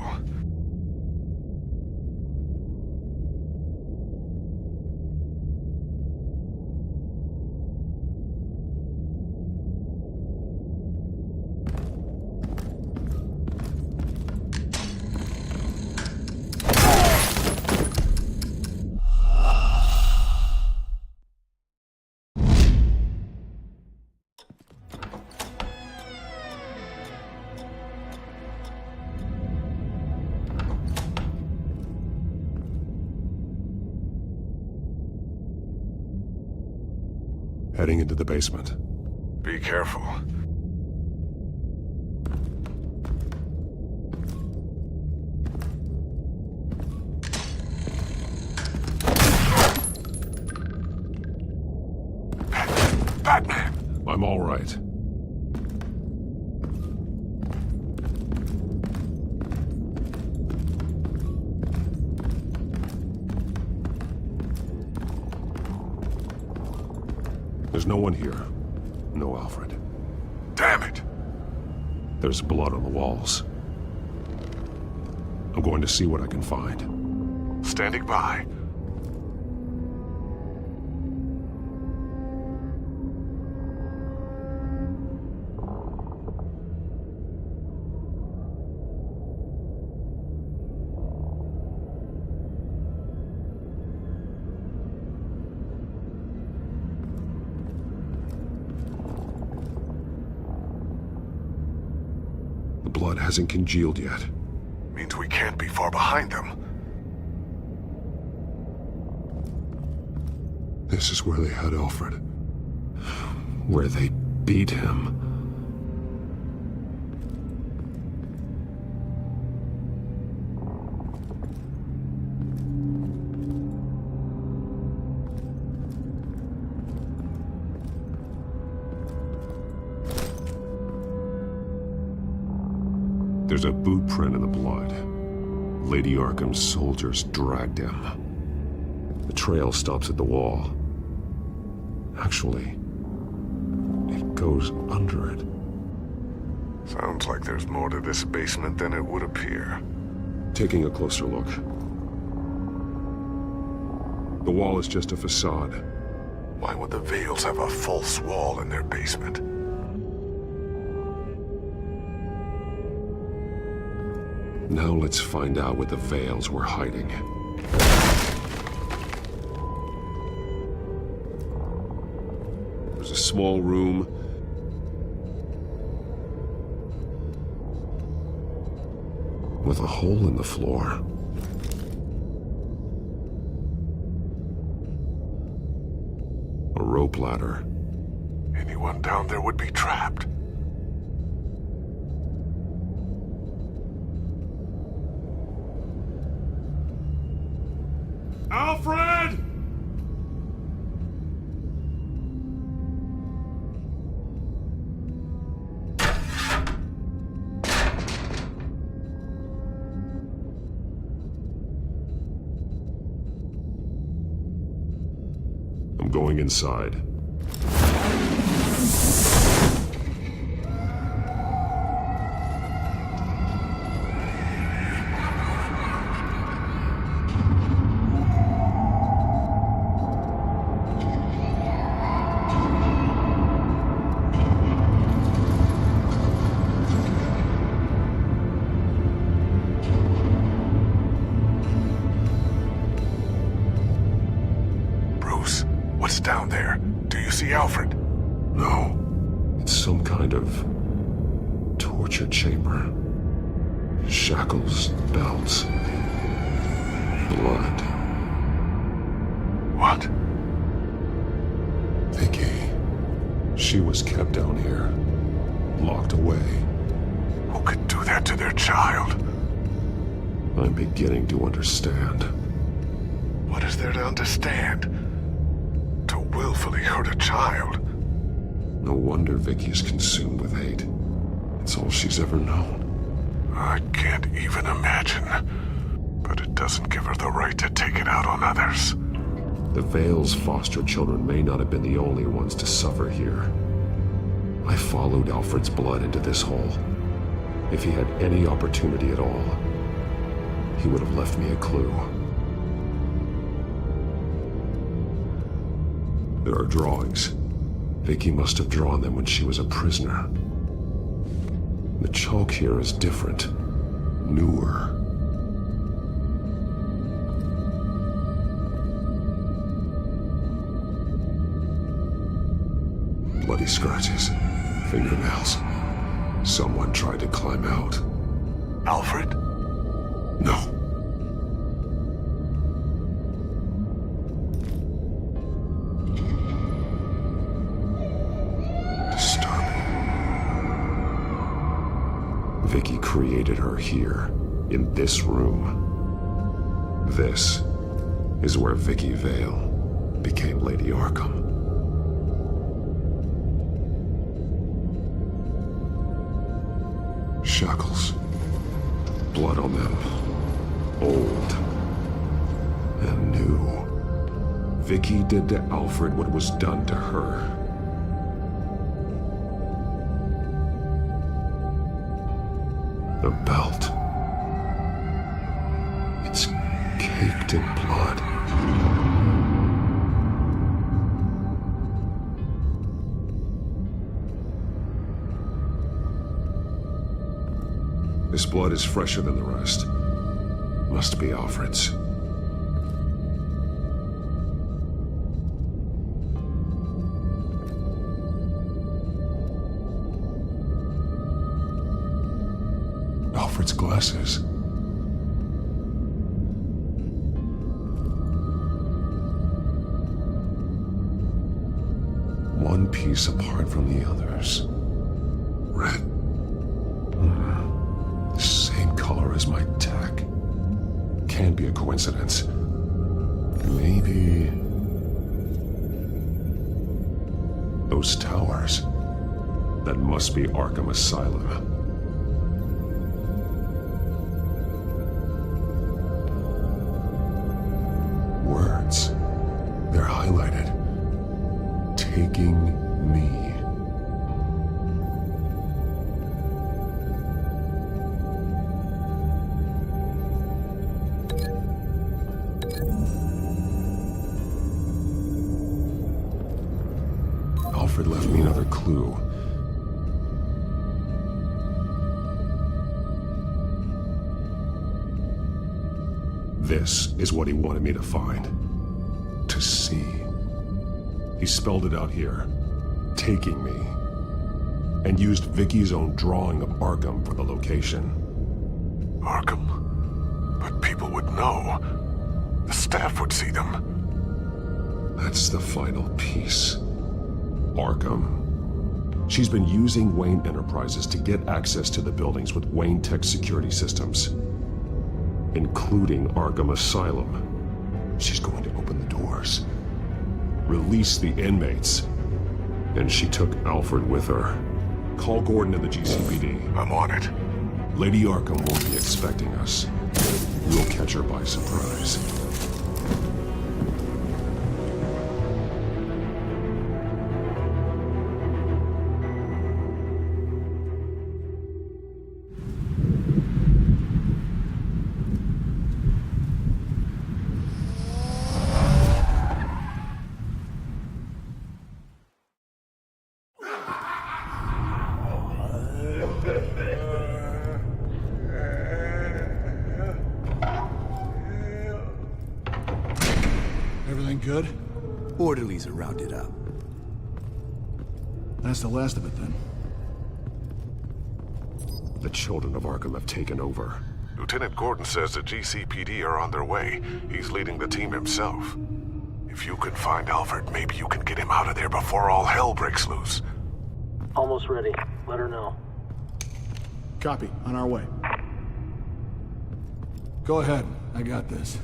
Heading into the basement. Be careful. Batman! I'm all right. There's no one here. No Alfred. Damn it! There's blood on the walls. I'm going to see what I can find. Standing by. Blood hasn't congealed yet. Means we can't be far behind them. This is where they had Alfred. Where they beat him. There's a boot print in the blood. Lady Arkham's soldiers dragged him. The trail stops at the wall. Actually, it goes under it. Sounds like there's more to this basement than it would appear. Taking a closer look. The wall is just a facade. Why would the Vales have a false wall in their basement? Now let's find out what the Vales were hiding. There's a small room. With a hole in the floor. A rope ladder. Anyone down there would be trapped. Alfred! I'm going inside. What's down there? Do you see Alfred? No. It's some kind of torture chamber. Shackles, belts, blood. What? Vicky. She was kept down here, locked away. Who could do that to their child? I'm beginning to understand. What is there to understand? To willfully hurt a child? No wonder Vicky is consumed with hate. It's all she's ever known. I can't even imagine. But it doesn't give her the right to take it out on others. The Vale's foster children may not have been the only ones to suffer here. I followed Alfred's blood into this hole. If he had any opportunity at all, he would have left me a clue. There are drawings. Vicky must have drawn them when she was a prisoner. The chalk here is different, newer. Bloody scratches, fingernails. Someone tried to climb out. Alfred? No. Disturbing. Vicky created her here, in this room. This is where Vicky Vale became Lady Arkham. Shackles. Blood on them. Old. And new. Vicky did to Alfred what was done to her. The belt. It's caked in blood. This blood is fresher than the rest. Must be Alfred's. Alfred's glasses. One piece apart from the others. Red. Same color as my tech. Can't be a coincidence. Maybe... those towers. That must be Arkham Asylum. Words. They're highlighted. Taking me. Alfred left me another clue. This is what he wanted me to find. To see. He spelled it out here. Taking me. And used Vicky's own drawing of Arkham for the location. Arkham? But people would know. The staff would see them. That's the final piece. Arkham. She's been using Wayne Enterprises to get access to the buildings with Wayne Tech security systems, including Arkham Asylum. She's going to open the doors, release the inmates, and she took Alfred with her. Call Gordon and the GCPD. I'm on it. Lady Arkham won't be expecting us. We'll catch her by surprise. Everything good? Orderlies are rounded up. That's the last of it, then. The children of Arkham have taken over. Lieutenant Gordon says the GCPD are on their way. He's leading the team himself. If you can find Alfred, maybe you can get him out of there before all hell breaks loose. Almost ready. Let her know. Copy. On our way. Go ahead. I got this.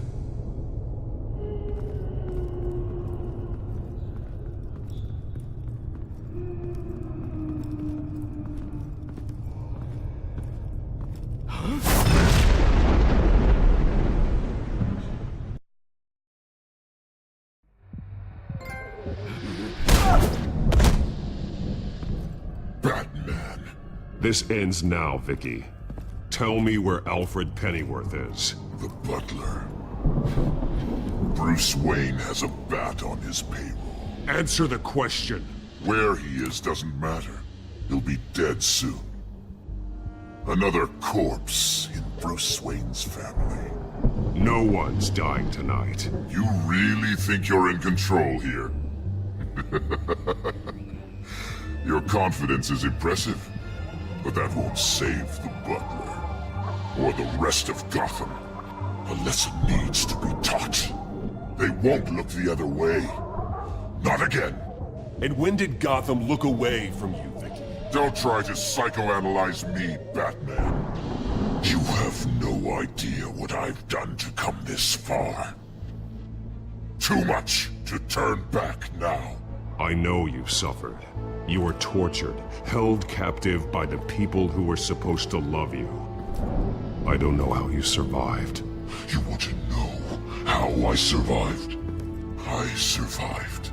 Batman. This ends now, Vicky. Tell me where Alfred Pennyworth is. The butler. Bruce Wayne has a bat on his payroll. Answer the question. Where he is doesn't matter. He'll be dead soon. Another corpse in Bruce Wayne's family. No one's dying tonight. You really think you're in control here? Your confidence is impressive, but that won't save the butler, or the rest of Gotham. A lesson needs to be taught. They won't look the other way. Not again. And when did Gotham look away from you, Vicky? Don't try to psychoanalyze me, Batman. You have no idea what I've done to come this far. Too much to turn back now. I know you've suffered. You were tortured, held captive by the people who were supposed to love you. I don't know how you survived. You want to know how I survived? I survived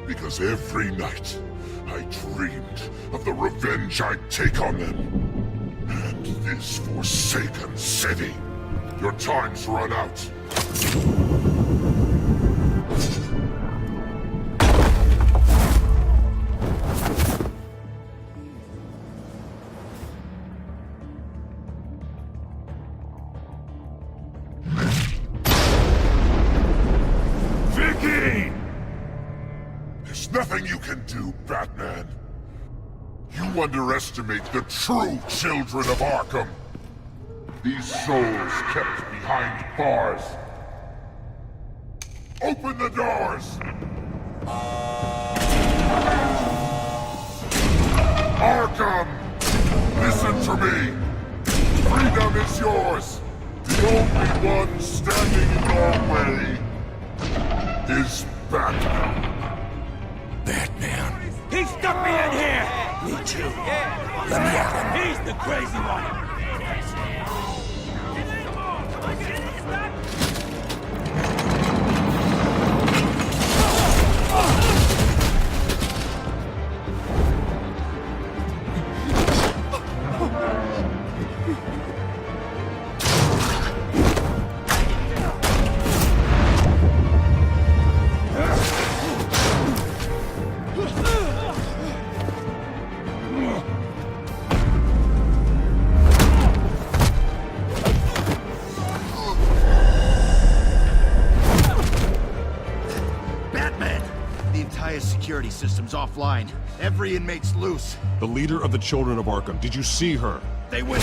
because every night I dreamed of the revenge I'd take on them. And this forsaken city. Your time's run out. Vicky! There's nothing you can do, Batman. You underestimate the true children of Arkham. These souls kept behind bars. Open the doors! Arkham! Listen to me! Freedom is yours! The only one standing in your way is Batman. Batman. He stuck me in here! Me too. Let me at him. He's the crazy one! Security system's offline. Every inmate's loose. The leader of the Children of Arkham. Did you see her? They went...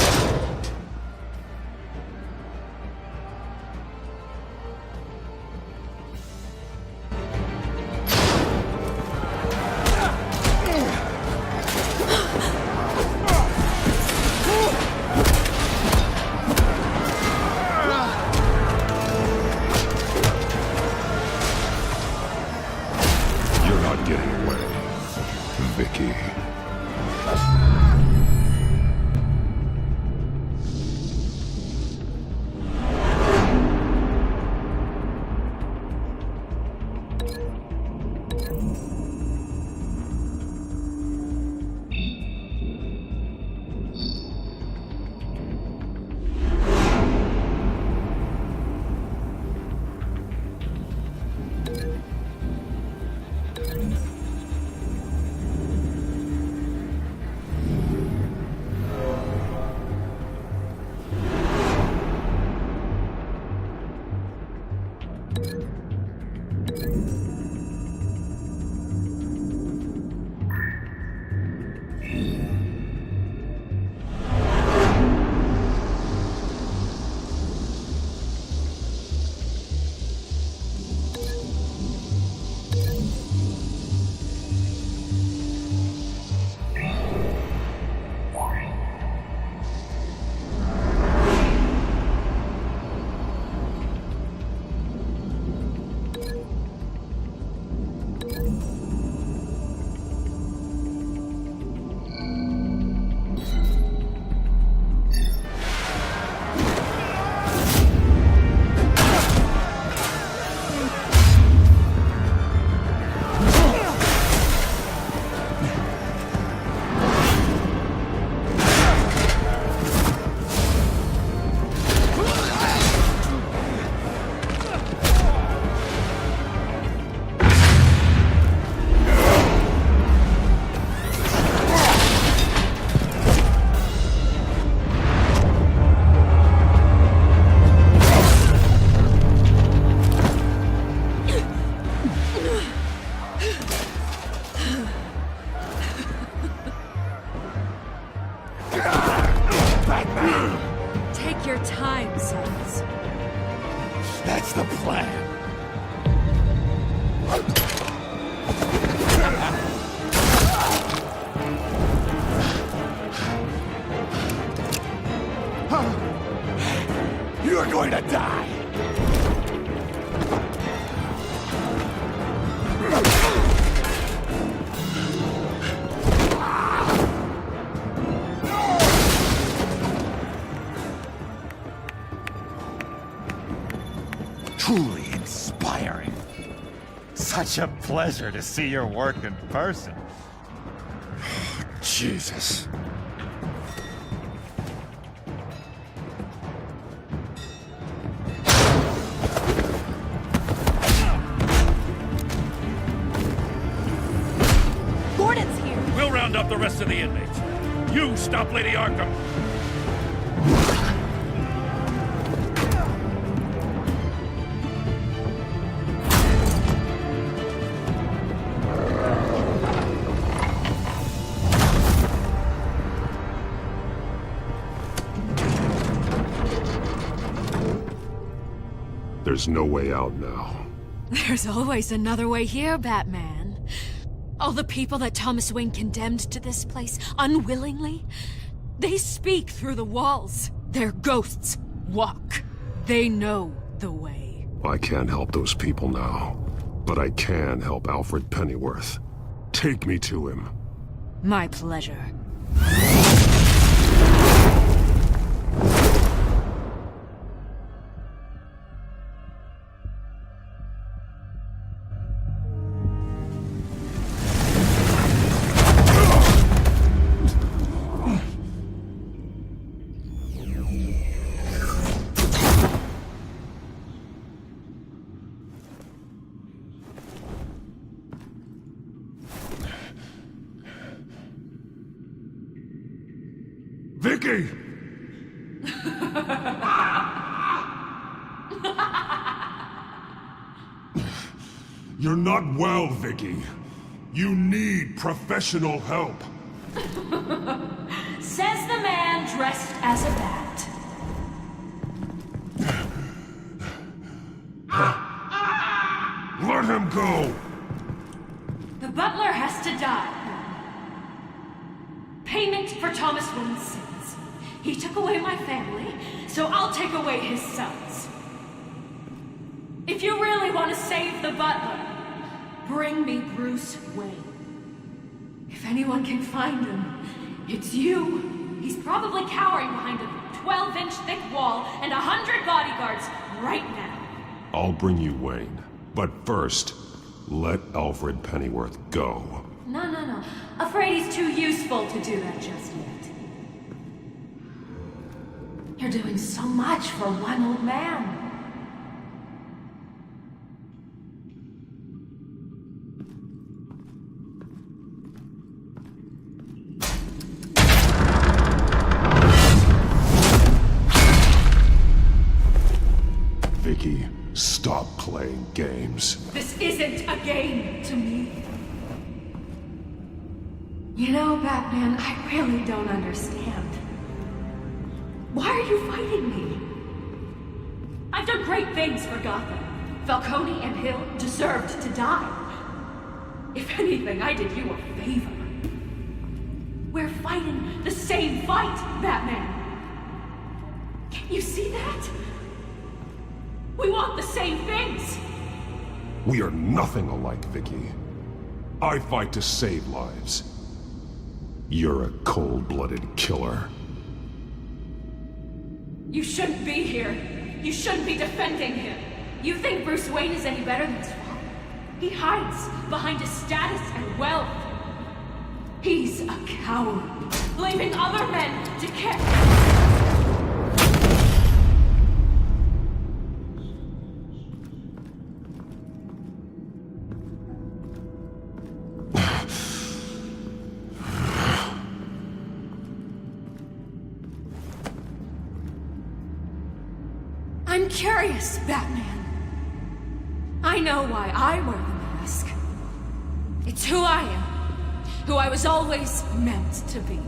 Such a pleasure to see your work in person. Jesus. Gordon's here. We'll round up the rest of the inmates. You stop Lady Arkham. There's no way out now. There's always another way here, Batman. All the people that Thomas Wayne condemned to this place unwillingly, they speak through the walls. Their ghosts walk. They know the way. I can't help those people now, but I can help Alfred Pennyworth. Take me to him. My pleasure. Vicky! You're not well, Vicky. You need professional help. Says the man dressed as a bat. Let him go! The butler has to die. Payment for Thomas Wayne's sins. He took away my family, so I'll take away his sons. If you really want to save the butler, bring me Bruce Wayne. If anyone can find him, it's you. He's probably cowering behind a 12-inch thick wall and 100 bodyguards right now. I'll bring you Wayne. But first, let Alfred Pennyworth go. No. Afraid he's too useful to do that just yet. You're doing so much for one old man. Vicky, stop playing games. This isn't a game to me. You know, Batman, I really don't understand. Why are you fighting me? I've done great things for Gotham. Falcone and Hill deserved to die. If anything, I did you a favor. We're fighting the same fight, Batman. Can't you see that? We want the same things. We are nothing alike, Vicky. I fight to save lives. You're a cold-blooded killer. You shouldn't be here. You shouldn't be defending him. You think Bruce Wayne is any better than his father? He hides behind his status and wealth. He's a coward, leaving other men to care. I'm curious, Batman. I know why I wear the mask. It's who I am. Who I was always meant to be.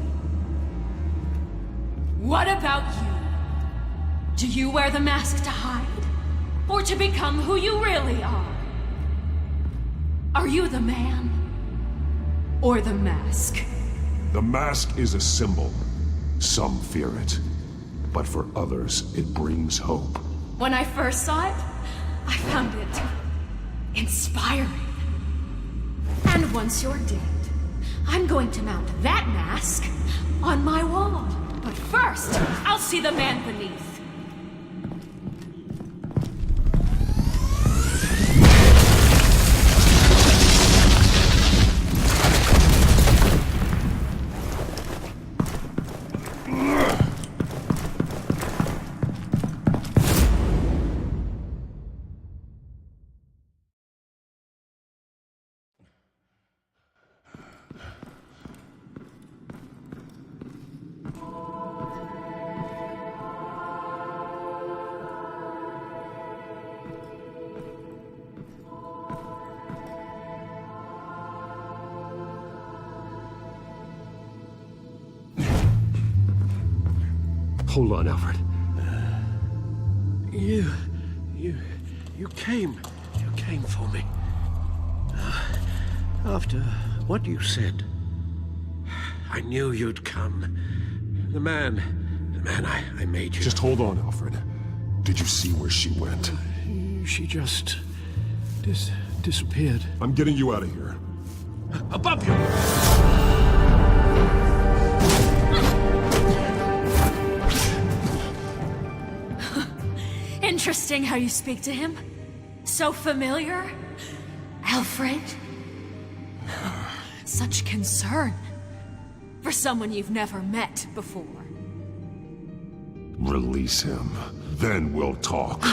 What about you? Do you wear the mask to hide? Or to become who you really are? Are you the man? Or the mask? The mask is a symbol. Some fear it. But for others, it brings hope. When I first saw it, I found it inspiring. And once you're dead, I'm going to mount that mask on my wall. But first, I'll see the man beneath. Hold on, Alfred. You came for me. After what you said, I knew you'd come. The man I made you. Just hold on, Alfred. Did you see where she went? She just disappeared. I'm getting you out of here. Above you! Interesting how you speak to him. So familiar. Alfred. Such concern. For someone you've never met before. Release him. Then we'll talk.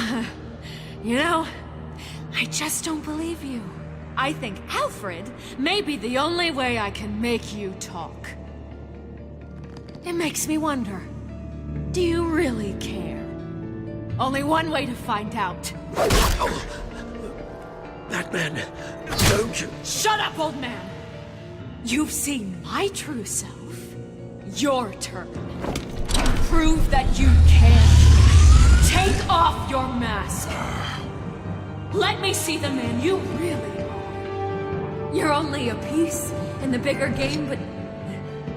You know, I just don't believe you. I think Alfred may be the only way I can make you talk. It makes me wonder, do you really care? Only one way to find out. Batman, don't you... Shut up, old man! You've seen my true self. Your turn. Prove that you can. Take off your mask. Let me see the man you really are. You're only a piece in the bigger game, but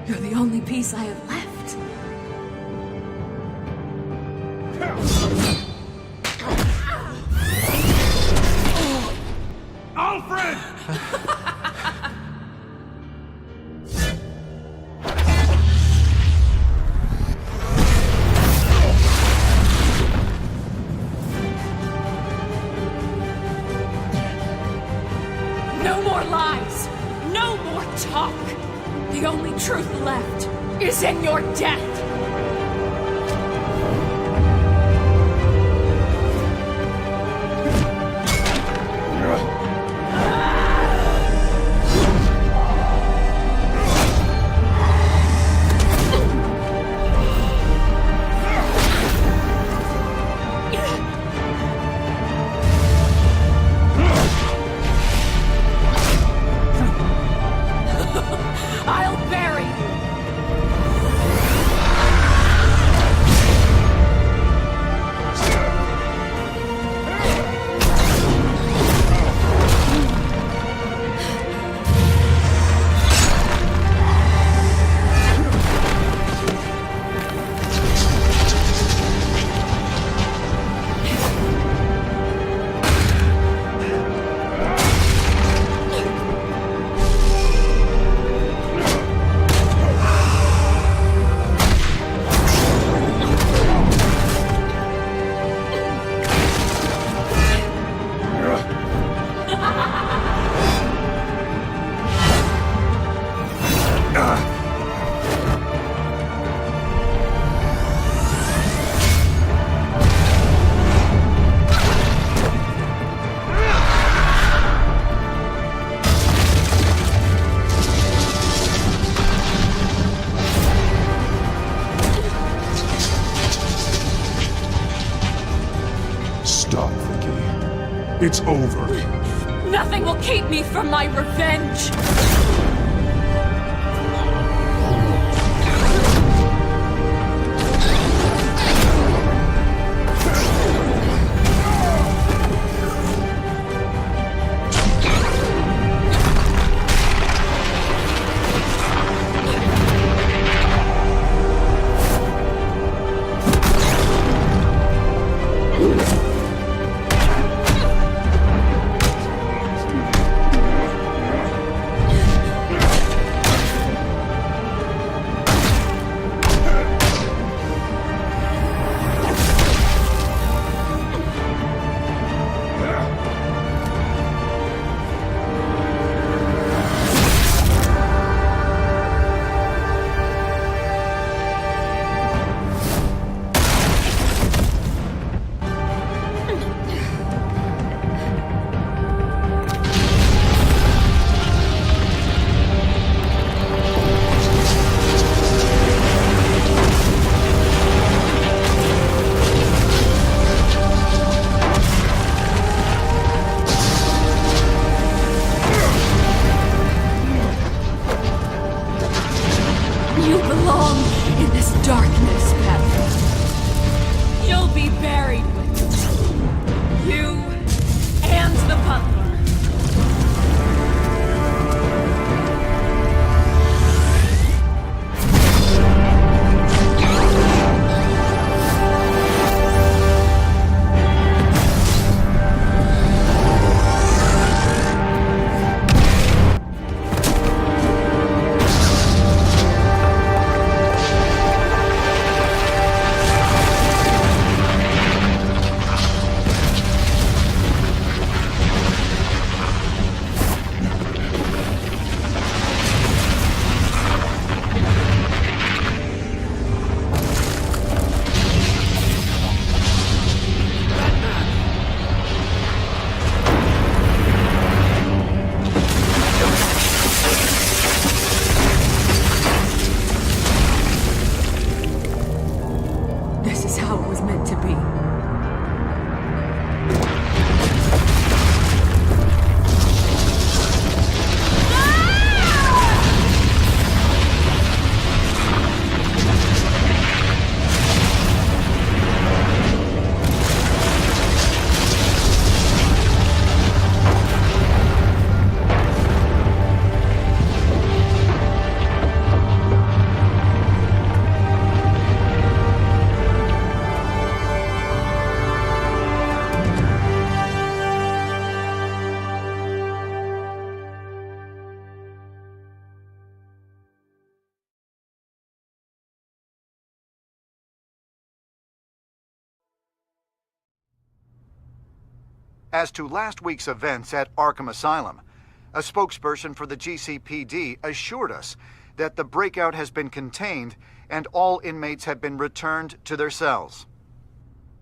you're the only piece I have left. Alfred! No more lies! No more talk! The only truth left is in your death! I'll bury you! Stop, Vicky. It's over. Nothing will keep me from my revenge! As to last week's events at Arkham Asylum, a spokesperson for the GCPD assured us that the breakout has been contained and all inmates have been returned to their cells.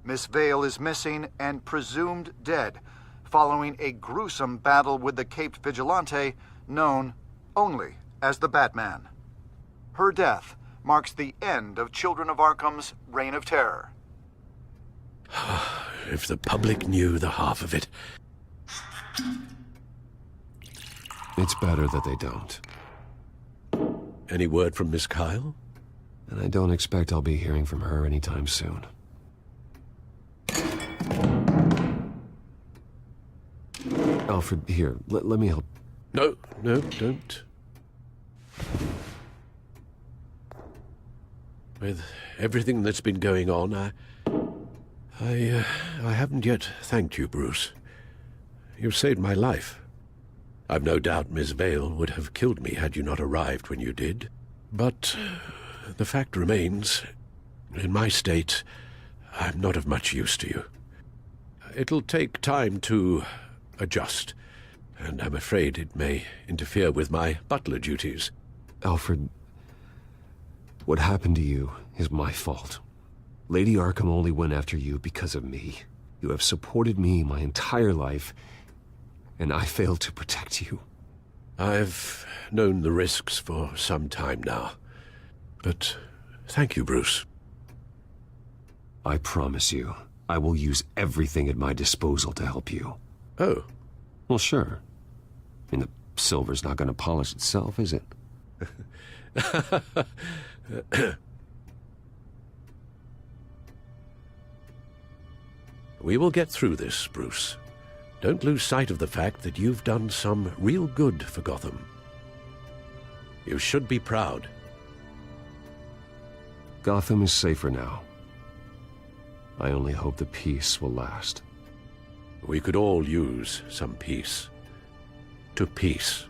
Miss Vale is missing and presumed dead following a gruesome battle with the caped vigilante known only as the Batman. Her death marks the end of Children of Arkham's reign of terror. If the public knew the half of it. It's better that they don't. Any word from Miss Kyle? And I don't expect I'll be hearing from her anytime soon. Alfred, here, let me help. No, don't. With everything that's been going on, I haven't yet thanked you, Bruce. You've saved my life. I've no doubt Miss Vale would have killed me had you not arrived when you did. But the fact remains, in my state, I'm not of much use to you. It'll take time to adjust, and I'm afraid it may interfere with my butler duties. Alfred, what happened to you is my fault. Lady Arkham only went after you because of me. You have supported me my entire life, and I failed to protect you. I've known the risks for some time now. But thank you, Bruce. I promise you, I will use everything at my disposal to help you. Oh. Well, sure. I mean, the silver's not going to polish itself, is it? We will get through this, Bruce. Don't lose sight of the fact that you've done some real good for Gotham. You should be proud. Gotham is safer now. I only hope the peace will last. We could all use some peace. To peace.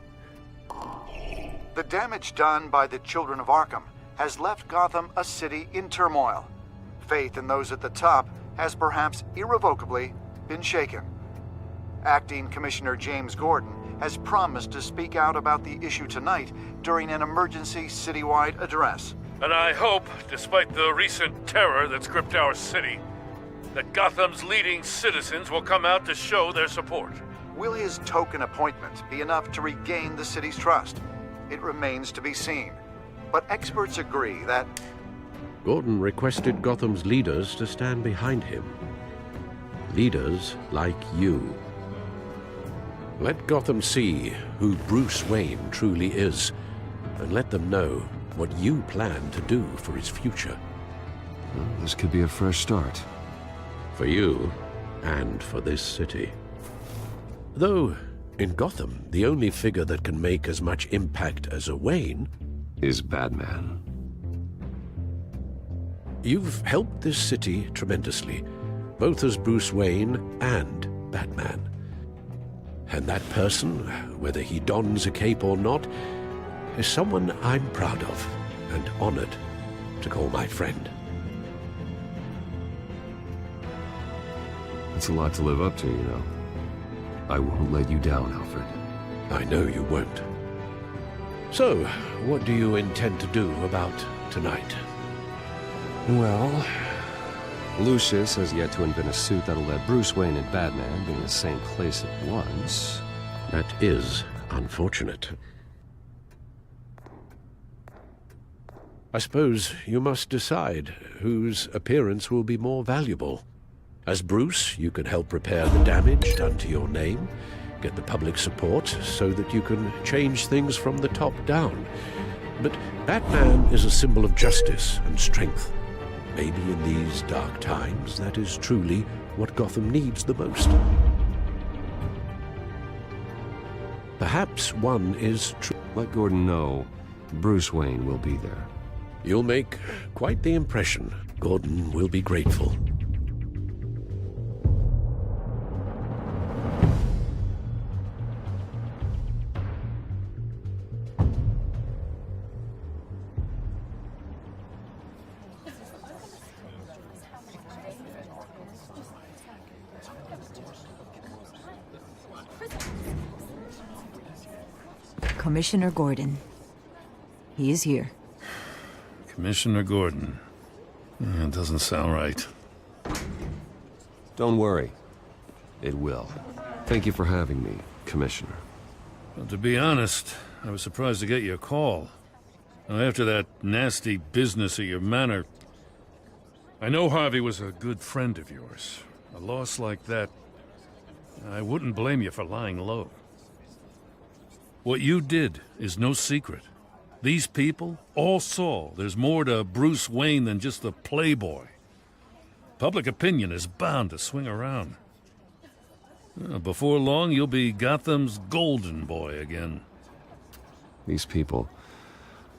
The damage done by the Children of Arkham has left Gotham a city in turmoil. Faith in those at the top has perhaps irrevocably been shaken. Acting Commissioner James Gordon has promised to speak out about the issue tonight during an emergency citywide address. And I hope, despite the recent terror that's gripped our city, that Gotham's leading citizens will come out to show their support. Will his token appointment be enough to regain the city's trust? It remains to be seen. But experts agree that Gordon requested Gotham's leaders to stand behind him. Leaders like you. Let Gotham see who Bruce Wayne truly is, and let them know what you plan to do for its future. Well, this could be a fresh start. For you, and for this city. Though, in Gotham, the only figure that can make as much impact as a Wayne is Batman. You've helped this city tremendously, both as Bruce Wayne and Batman. And that person, whether he dons a cape or not, is someone I'm proud of and honored to call my friend. It's a lot to live up to, you know. I won't let you down, Alfred. I know you won't. So, what do you intend to do about tonight? Well, Lucius has yet to invent a suit that'll let Bruce Wayne and Batman be in the same place at once. That is unfortunate. I suppose you must decide whose appearance will be more valuable. As Bruce, you can help repair the damage done to your name, get the public support so that you can change things from the top down. But Batman is a symbol of justice and strength. Maybe in these dark times, that is truly what Gotham needs the most. Perhaps one is true. Let Gordon know Bruce Wayne will be there. You'll make quite the impression. Gordon will be grateful. Commissioner Gordon. He is here. Commissioner Gordon. That doesn't sound right. Don't worry. It will. Thank you for having me, Commissioner. Well, to be honest, I was surprised to get your call. Now, after that nasty business at your manor, I know Harvey was a good friend of yours. A loss like that, I wouldn't blame you for lying low. What you did is no secret. These people all saw there's more to Bruce Wayne than just the playboy. Public opinion is bound to swing around. Before long, you'll be Gotham's golden boy again. These people,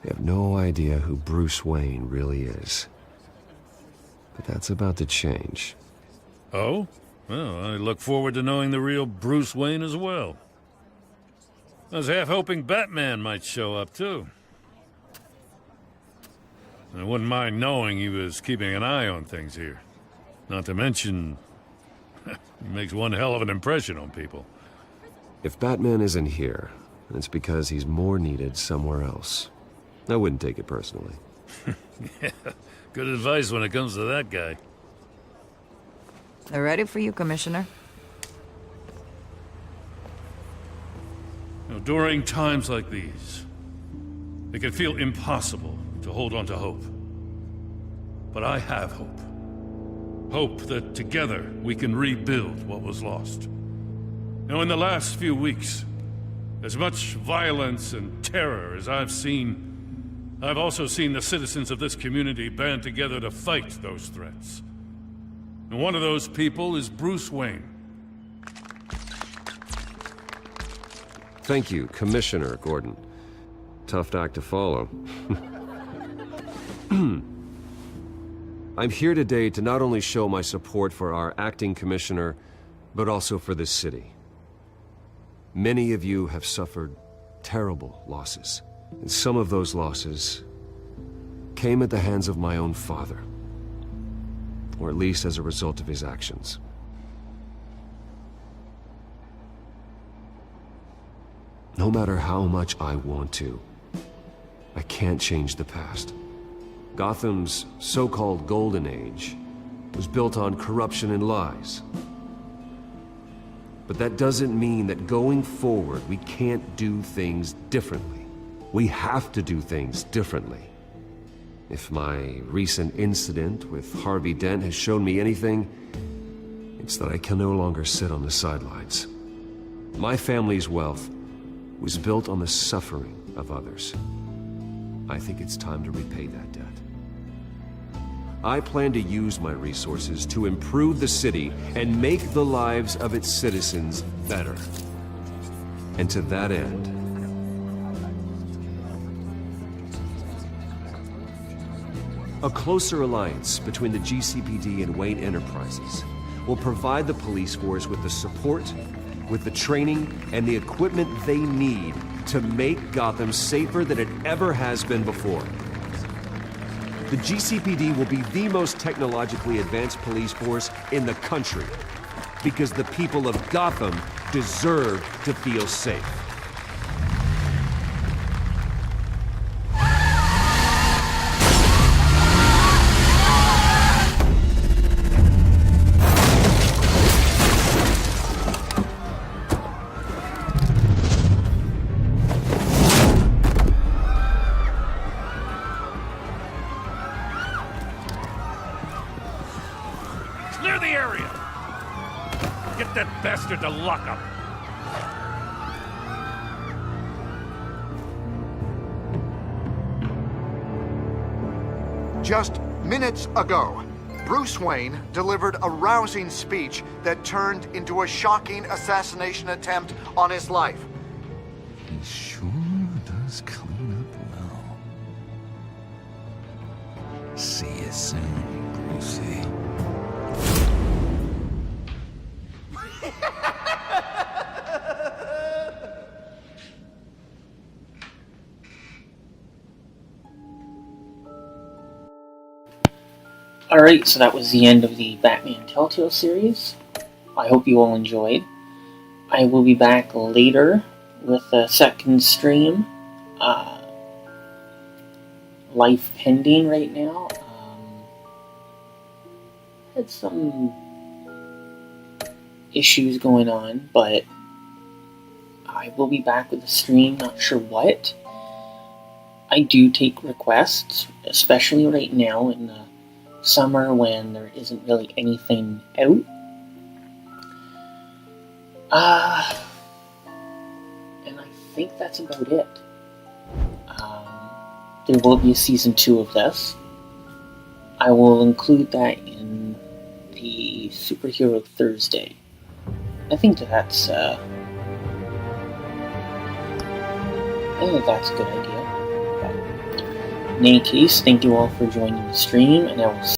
they have no idea who Bruce Wayne really is. But that's about to change. Oh? Well, I look forward to knowing the real Bruce Wayne as well. I was half hoping Batman might show up, too. I wouldn't mind knowing he was keeping an eye on things here. Not to mention, he makes one hell of an impression on people. If Batman isn't here, it's because he's more needed somewhere else. I wouldn't take it personally. Yeah, good advice when it comes to that guy. They're ready for you, Commissioner. During times like these, it can feel impossible to hold on to hope. But I have hope. Hope that together we can rebuild what was lost. Now, in the last few weeks, as much violence and terror as I've seen, I've also seen the citizens of this community band together to fight those threats. And one of those people is Bruce Wayne. Thank you, Commissioner Gordon. Tough act to follow. I'm here today to not only show my support for our acting commissioner, but also for this city. Many of you have suffered terrible losses, and some of those losses came at the hands of my own father, or at least as a result of his actions. No matter how much I want to, I can't change the past. Gotham's so-called Golden Age was built on corruption and lies. But that doesn't mean that going forward we can't do things differently. We have to do things differently. If my recent incident with Harvey Dent has shown me anything, it's that I can no longer sit on the sidelines. My family's wealth was built on the suffering of others. I think it's time to repay that debt. I plan to use my resources to improve the city and make the lives of its citizens better. And to that end, a closer alliance between the GCPD and Wayne Enterprises will provide the police force with the support, with the training, and the equipment they need to make Gotham safer than it ever has been before. The GCPD will be the most technologically advanced police force in the country, because the people of Gotham deserve to feel safe. Clear the area! Get that bastard to lock up! Just minutes ago, Bruce Wayne delivered a rousing speech that turned into a shocking assassination attempt on his life. He sure does clean up well. See you soon, Brucey. Alright, so that was the end of the Batman Telltale series. I hope you all enjoyed. I will be back later with a second stream. Life pending right now. Had some issues going on, but I will be back with a stream, not sure what. I do take requests, especially right now in the summer when there isn't really anything out. And I think that's about it. There will be a season 2 of this. I will include that in the Superhero Thursday. I think that's a good idea. But in any case, thank you all for joining the stream, and I will see